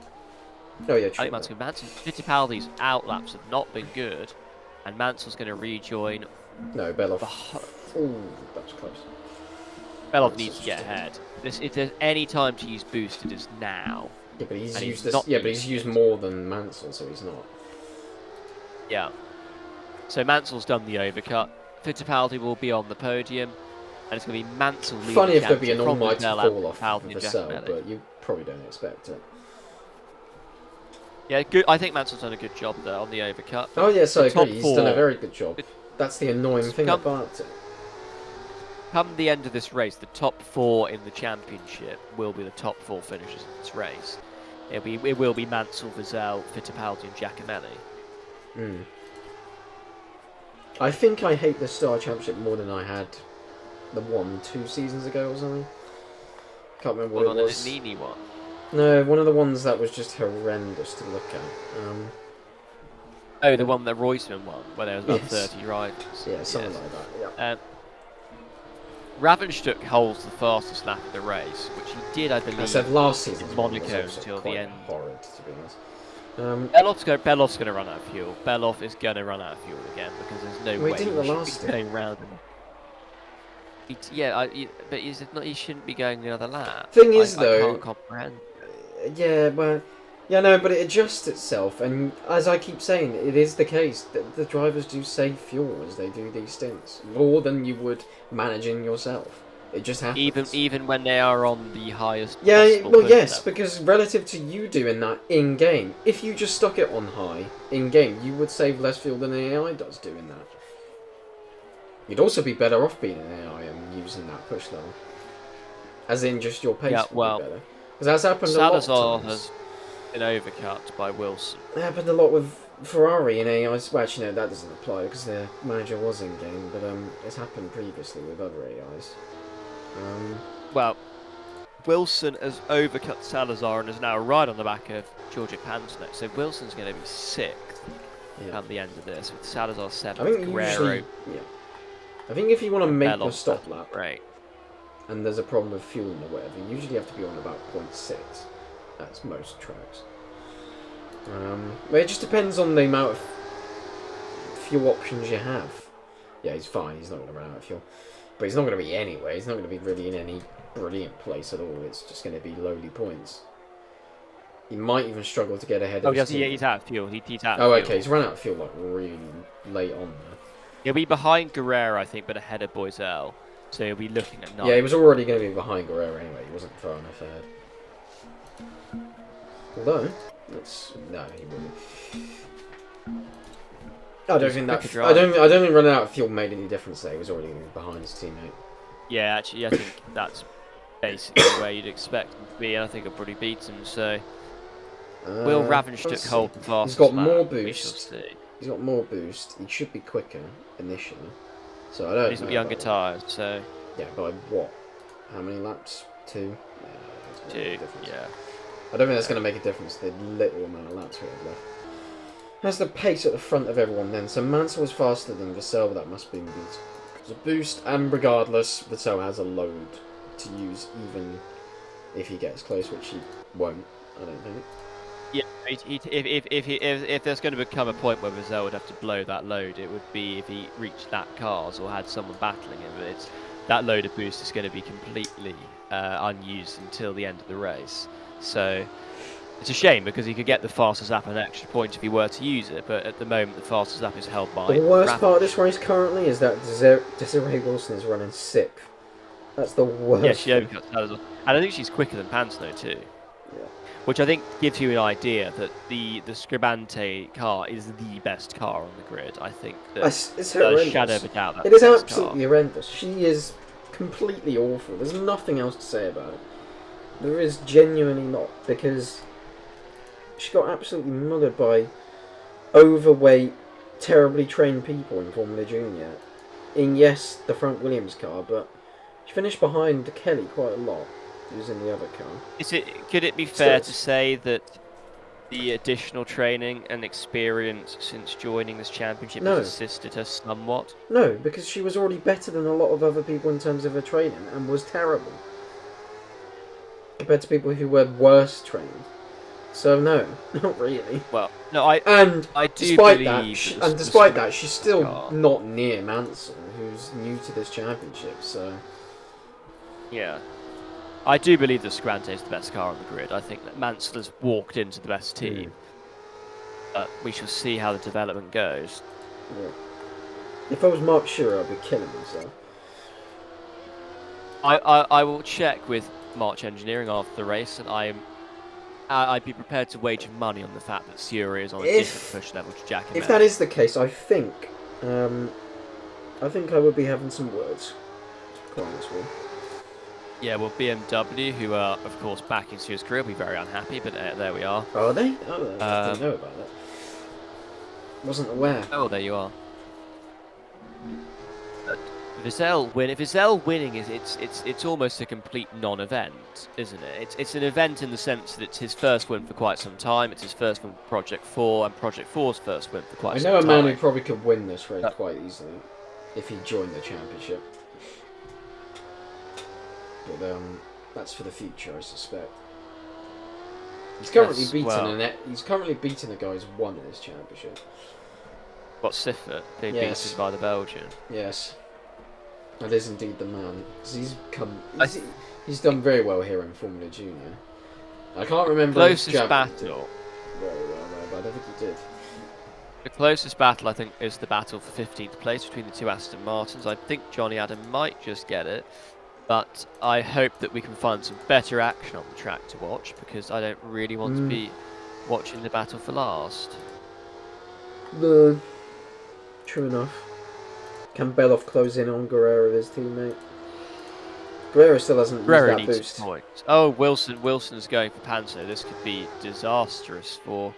Oh yeah, I true. think Mansell Fittipaldi's outlaps have not been good, and Mansell's going to rejoin. No, Beloff. Beh- Ooh, that's close. Beloff That's needs to just get a- ahead. If there's any time to use boost, it is now. Yeah, but he's And he's used this. not Yeah, but he's used used it. more than Mansell, so he's not. Yeah. So Mansell's done the overcut. Fittipaldi will be on the podium, and it's going to be Mansell leading. Funny if there'd be an Jansen from almighty Vassell and fall off Fittipaldi of and Vassell, Giacomelli. but you probably don't expect it. Yeah, good. I think Mansell's done a good job there on the overcut. Oh yes, I The top agree. He's done a four- very good job. That's the annoying thing Come- about it. Come the end of this race, the top 4 in the championship will be the top 4 finishers in this race. It will be Mansell, Vassell, Fittipaldi, and Giacomelli. Hmm. I think I hate the Star Championship more than I had the 2 seasons ago or something. Can't remember what on it the was. Nini one. No, one of the ones that was just horrendous to look at. Oh, the one that Roysman won, where there was about Yes. 30 riders. Yeah, something Yes. like that. Yeah. Ravenstock holds the fastest lap of the race, which he did, I believe. I said last season. Monaco until the end. Horrid, to be honest. Beloff's going to run out of fuel. Beloff is going to run out of fuel again because there's no Well, he way didn't the should last be time. going round him. But he shouldn't be going another lap. Thing is, I though, can't comprehend. Yeah, well, Yeah, no, but it adjusts itself, and as I keep saying, it is the case that the drivers do save fuel as they do these stints, more than you would managing yourself. It just happens. Even when they are on the highest Yeah, possible well, push yes, level. because relative to you doing that in game, if you just stuck it on high in game, you would save less fuel than AI does doing that. You'd also be better off being an AI and using that push level, as in just your pace would be better. Because that's happened a lot of Salazar times. has been overcut by Wilson. It happened a lot with Ferrari and AIs. Well, actually, no, that doesn't apply because their manager was in game, but it's happened previously with other AIs. Well, Wilson has overcut Salazar and is now right on the back of Georgia Pansno. So Wilson's going to be 6th at the end of this, with Salazar 7th. I think usually, I think if you want to make your stop lap, and there's a problem with fuel or whatever, you usually have to be on about 0.6. That's most tracks. But it just depends on the amount of fuel options you have. Yeah, he's fine. He's not going to run out of fuel. But he's not going to be anyway. He's not going to be really in any brilliant place at all. It's just going to be lowly points. He might even struggle to get ahead of his team. Yeah, he's out of fuel. He's out of fuel. Okay. He's run out of fuel like really late on there. He'll be behind Guerrero, I think, but ahead of Boisel. So he'll be looking at 9. Yeah, he was already going to be behind Guerrero anyway. He wasn't far enough ahead. Although, no, he wouldn't. I don't think running out of fuel made any difference there. He was already behind his teammate. Yeah, actually, I think that's basically where you'd expect him to be, and I think he'll probably beat him. So, will Ravenstuck hold the fastest? He's got more boost. We shall see. He's got more boost. He should be quicker initially. So I don't. He's got younger tyres, so. Yeah, by what? How many laps? 2. Yeah, 2. Yeah. I don't think that's going to make a difference. The little amount of laps we have left. Has the pace at the front of everyone then. So Mansell was faster than Vassell, but that must be a boost. And regardless, Vassell has a load to use even if he gets close, which he won't, I don't think. Yeah, if there's going to become a point where Vassell would have to blow that load, it would be if he reached that cars or had someone battling him. But that load of boost is going to be completely unused until the end of the race. So it's a shame because he could get the fastest lap an extra point if he were to use it, but at the moment the fastest lap is held by... The worst part of this race currently is that Desiree Wilson is running 6th. That's the worst. Yeah, she overcuts Salazar. And I think she's quicker than Pansno too. Yeah. Which I think gives you an idea that the Scribante car is the best car on the grid. I think that it's horrendous. Shadow of a doubt it is absolutely horrendous. She is completely awful. There's nothing else to say about it. There is genuinely not, because she got absolutely mullered by overweight, terribly trained people in Formula Junior. In, yes, the Frank Williams car, but she finished behind Kelly quite a lot, who's in the other car. Could it be fair to say that the additional training and experience since joining this championship has assisted her somewhat? No, because she was already better than a lot of other people in terms of her training, and was terrible compared to people who were worse trained. So no, not really. Well, no, I do despite believe that, despite that, she's still not near Mansell, who's new to this championship. So yeah, I do believe that Scribante is the best car on the grid. I think that Mansell has walked into the best team. But we shall see how the development goes. Yeah. If I was Mark Schurer, I'd be killing myself. I will check with March Engineering after the race, and I'd be prepared to wager money on the fact that Suri is on a different push level to Jack. If that is the case, I think I would be having some words. Quite honestly. Yeah, well, BMW, who are of course backing Suri's career, will be very unhappy, but there we are. Are they? Oh, I didn't know about that. Wasn't aware. Oh, there you are. Vassell winning is it's almost a complete non-event, isn't it? It's an event in the sense that it's his first win for quite some time. It's his first win for Project 4, and Project 4's first win for quite some time. I know a man who probably could win this race quite easily if he joined the championship. But that's for the future, I suspect. He's currently beaten a guy who's won this championship. What, Siffert? Being beaten by the Belgian. Yes. That is indeed the man. He's done very well here in Formula Junior. I can't remember Closest if Jack battle. very well there, but I don't think he did. The closest battle, I think, is the battle for 15th place between the two Aston Martins. I think Johnny Adam might just get it, but I hope that we can find some better action on the track to watch, because I don't really want to be watching the battle for last. No, true enough. Can Beloff close in on Guerrero, his teammate? Guerrero still hasn't used Guerrero that needs boost. points. Oh, Wilson's going for Panzo. This could be disastrous for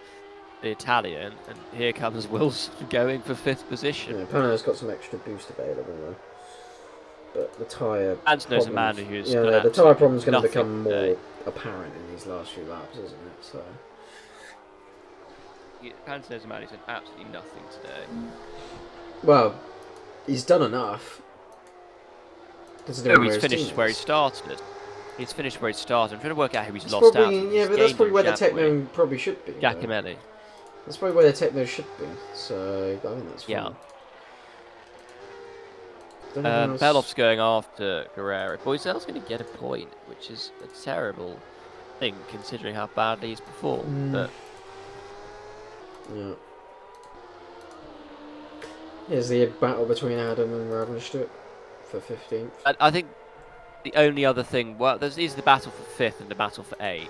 the Italian, and here comes Wilson going for 5th position. Yeah, Pano's got some extra boost available though. But the tyre Panzo's a man who's the tyre problem's going to become today. more apparent in these last few laps, isn't it? So Panzo's a man who's done absolutely nothing today. well, he's done enough. No, he's finished where he started. He's finished where he started. I'm trying to work out who he's lost out. Yeah, but that's probably where the Techno probably should be. Giacomelli. That's probably where the Techno should be. So I think that's fine. Yeah. Beloff's going after Guerrero. Boisel's going to get a point, which is a terrible thing considering how badly he's performed. But yeah. Here's the battle between Adam and Ravenstrup for 15th. I think the only other thing, well, there's the battle for 5th and the battle for 8th.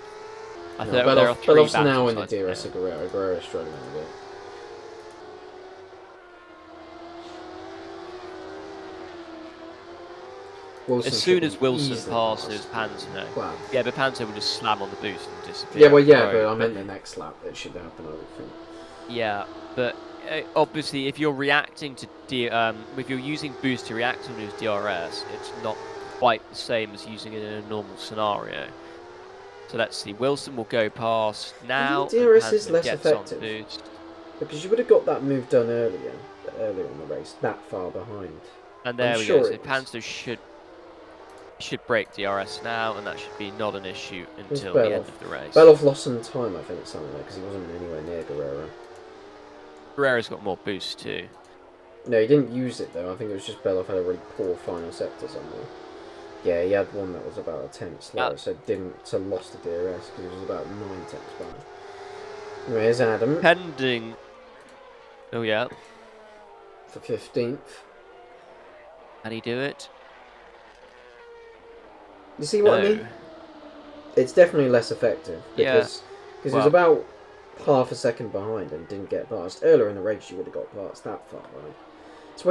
I think there are 3 Beloff's now in the battles, DRS of Guerrero. Guerrero's struggling a bit. Wilson as soon as Wilson easily passes Panzo, wow. yeah, but Panzo will just slam on the boost and disappear. Yeah, well, yeah, but I meant the next lap. It should happen, I would think. Yeah, but obviously, if you're reacting to if you're using boost to react to his DRS, it's not quite the same as using it in a normal scenario. So let's see. Wilson will go past now. DRS is less effective boost. because you would have got that move done earlier in the race, that far behind. And there we go. So Panzo should break DRS now, and that should be not an issue until the end of the race. Beloff lost some time, I think, something like because he wasn't anywhere near Guerrero. Guerrero's got more boost too. No, he didn't use it though. I think it was just Beloff had a really poor final sector somewhere. Yeah, he had one that was about a tenth slower, so lost the DRS because it was about 9 tenths behind. Anyway, here's Adam. Pending. Oh yeah. For 15th. Can he do it? You see what I mean? It's definitely less effective because he was about half a second behind and didn't get past. Earlier in the race, you would have got past that far, right? It's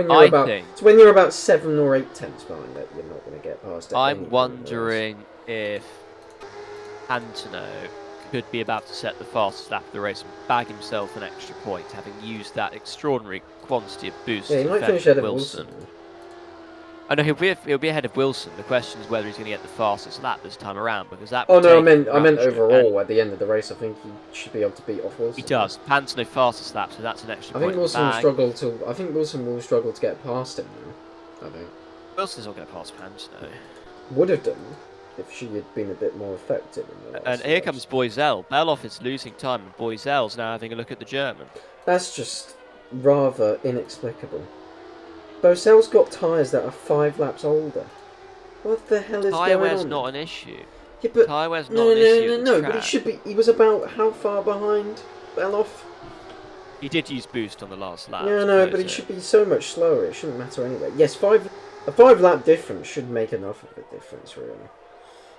when you're about 7 or 8 tenths behind that you're not going to get past it. I'm wondering if Antonio could be about to set the fastest lap of the race and bag himself an extra point, having used that extraordinary quantity of boost. Yeah, he might finish ahead of Wilson. I know he'll be ahead of Wilson. The question is whether he's going to get the fastest lap this time around, because that. Oh no, I meant overall at the end of the race. I think he should be able to beat off Wilson. He does. Pan's no fastest lap, so that's an extra point. I think Wilson will struggle to get past him now. I think. Wilson's not going to pass Pans, no. Would have done if she had been a bit more effective in the last And here race. comes Boisel. Beloff is losing time, and Boisel's now having a look at the German. That's just rather inexplicable. Bosel's got tyres that are 5 laps older. What the hell is going on? Tyre wear's not an issue. Yeah, but tyre wear's not an issue. No, but he should be. He was about how far behind Beloff? He did use boost on the last lap. Yeah, no, but he should be so much slower. It shouldn't matter anyway. Yes, a 5-lap difference should make enough of a difference, really.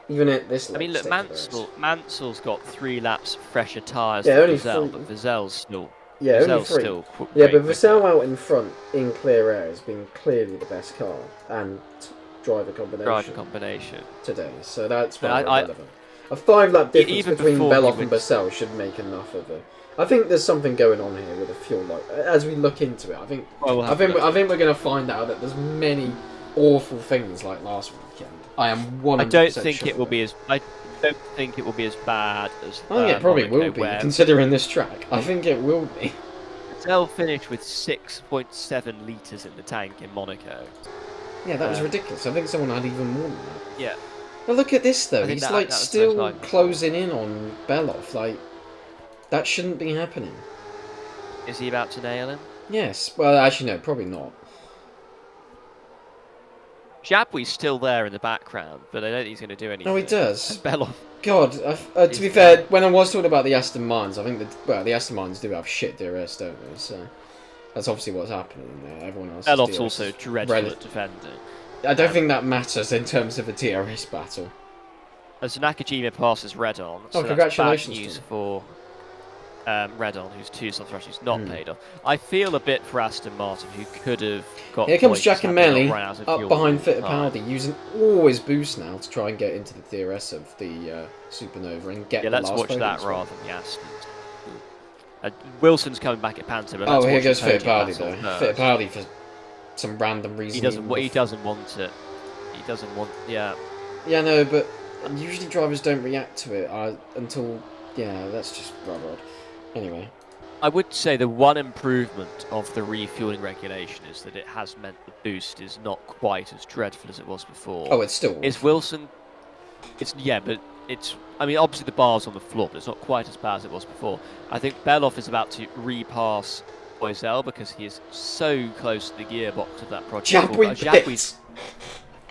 Even at this. I mean, look, Mansell's got 3 laps fresher tyres than than Vassell, but Vassell's still. Yeah, only 3. But Vassell out in front in clear air has been clearly the best car and driver combination today. So that's very relevant. A 5-lap difference between Beloff and Vassell should make enough of it. I think there's something going on here with the fuel. Like as we look into it, I think we're going to find out that there's many awful things like last weekend. I am 100% I don't think it will be as bad as. I think it probably will be, considering this track. I think it will be. They'll finish with 6.7 litres in the tank in Monaco. Yeah, that was ridiculous. I think someone had even more than that. Yeah. Now look at this though. He's still closing in on Beloff. Like that shouldn't be happening. Is he about to nail him? Yes. Well, actually, no, probably not. Jabwi's still there in the background, but I don't think he's going to do anything. No, he does. Beloff. God, to be fair, when I was talking about the Aston Martins, I think the Aston Martins do have shit DRS, don't they? So that's obviously what's happening there. Everyone else. Beloff's also dreadful at defending. I don't think that matters in terms of a DRS battle. As Nakajima passes Redon, so congratulations that's bad news for Redon, who's 2 slots rush, who's not paid off. I feel a bit for Aston Martin, who could have got. Here comes Giacomelli up behind Fittipaldi, Fittipaldi, using all his boost now to try and get into the DRS of the Supernova and get. Yeah, let's watch that rather than the Astons. Wilson's coming back at Panther. But here goes Fittipaldi though. Fittipaldi for some random reason. He doesn't want it. He doesn't want. Yeah. Yeah, no, but usually drivers don't react to it until. Yeah, that's just rather odd. Anyway. I would say the one improvement of the refueling regulation is that it has meant the boost is not quite as dreadful as it was before. Oh, it's still. Is Wilson? But it's. I mean, obviously the bar's on the floor, but it's not quite as bad as it was before. I think Beloff is about to repass Boisel because he is so close to the gearbox of that project. Jabwi.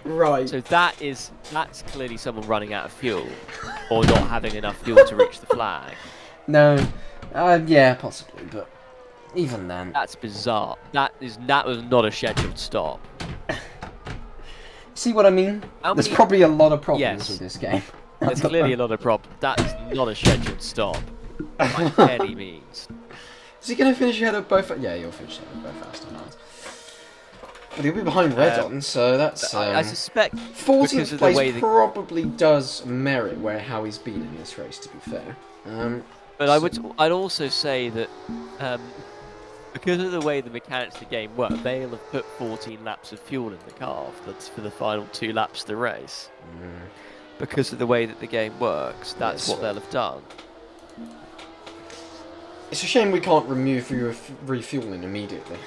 Right. So that's clearly someone running out of fuel, or not having enough fuel to reach the flag. No. Yeah, possibly, but even then. That's bizarre. That was not a scheduled stop. See what I mean? There's probably a lot of problems with this game. There's clearly a lot of problems. That is not a scheduled stop by any means. Is he going to finish ahead of both? Yeah, he'll finish ahead of both Aston Martins. But he'll be behind Redon, so that's. I suspect 14th place probably does merit how he's been in this race. To be fair. But I'd also say that because of the way the mechanics of the game work, they'll have put 14 laps of fuel in the car for the final 2 laps of the race. Because of the way that the game works, that's what they'll have done. It's a shame we can't remove refueling immediately.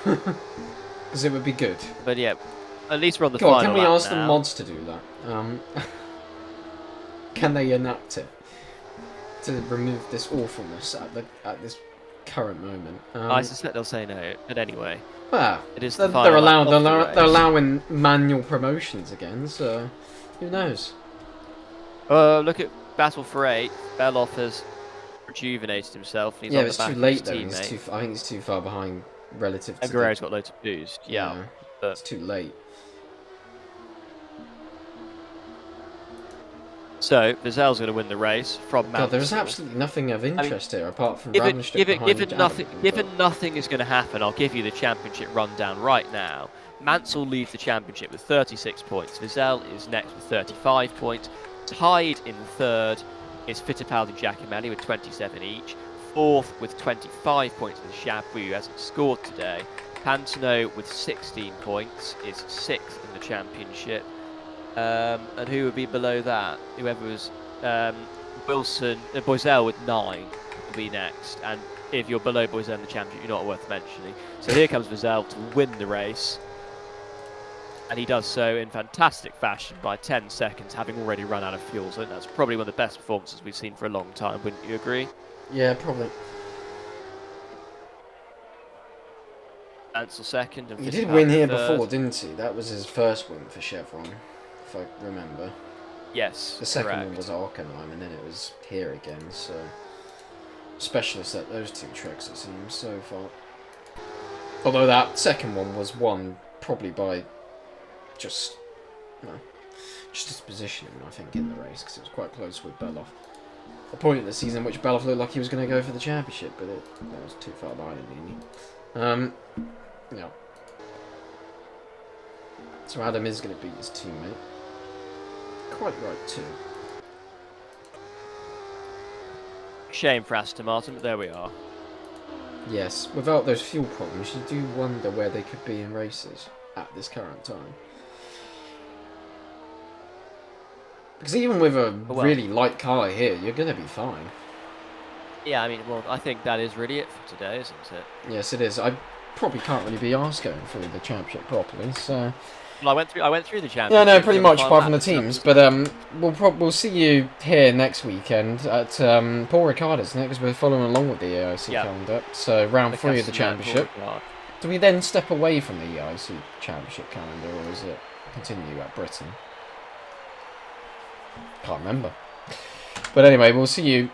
Because it would be good. But yeah, at least we're on the final lap now. Can we ask the mods to do that? Can they enact it to remove this awfulness at this current moment? I suspect they'll say no, but anyway. Well, it is the final lap of the race. They're allowing manual promotions again, so who knows? Look at Battle for 8. Beloff has rejuvenated himself. He's on the back too late of though. his teammate. I think he's too far behind relative to. Guerrero's got loads of boost. Yeah, but it's too late. So, Vizel's going to win the race from Mansell. God, there's absolutely nothing of interest here apart from given nothing is going to happen, I'll give you the championship rundown right now. Mansell leads the championship with 36 points. Vizel is next with 35 points. Tied in third is Fittipaldi and Giacomelli with 27 each. Fourth with 25 points is Jabwi, who hasn't scored today. Pantano with 16 points is 6th in the championship. And who would be below that? Whoever was Wilson, Boisel with 9 will be next. And if you're below Boisel in the championship, you're not worth mentioning. So here comes Vizel to win the race. And he does so in fantastic fashion by 10 seconds, having already run out of fuel. So that's probably one of the best performances we've seen for a long time, wouldn't you agree? Yeah, probably. Ansel second. And he did win here before, didn't he? That was his first win for Chevron, if I remember. Yes, the second one was at Hockenheim, and then it was here again. So specialist at those 2 tracks, it seems so far. Although that second one was won probably by just his positioning, I think, in the race, because it was quite close with Beloff. A point in the season in which Beloff looked like he was going to go for the championship, but it was too far behind him. Yeah. So Adam is going to beat his teammate. Quite right too. Shame for Aston Martin, but there we are. Yes, without those fuel problems, you do wonder where they could be in races at this current time. Because even with a really light car here, you're going to be fine. Yeah, I mean, well, I think that is really it for today, isn't it? Yes, it is. I probably can't really be arsed going through the championship properly, so... Well, I went through the championship. Yeah, no, pretty much, apart from the teams. But we'll see you here next weekend at Paul Ricard's, because we're following along with the AIC calendar. So round 3 of the championship. Do we then step away from the IC Championship calendar, or is it continue at Britain? Can't remember. But anyway, we'll see you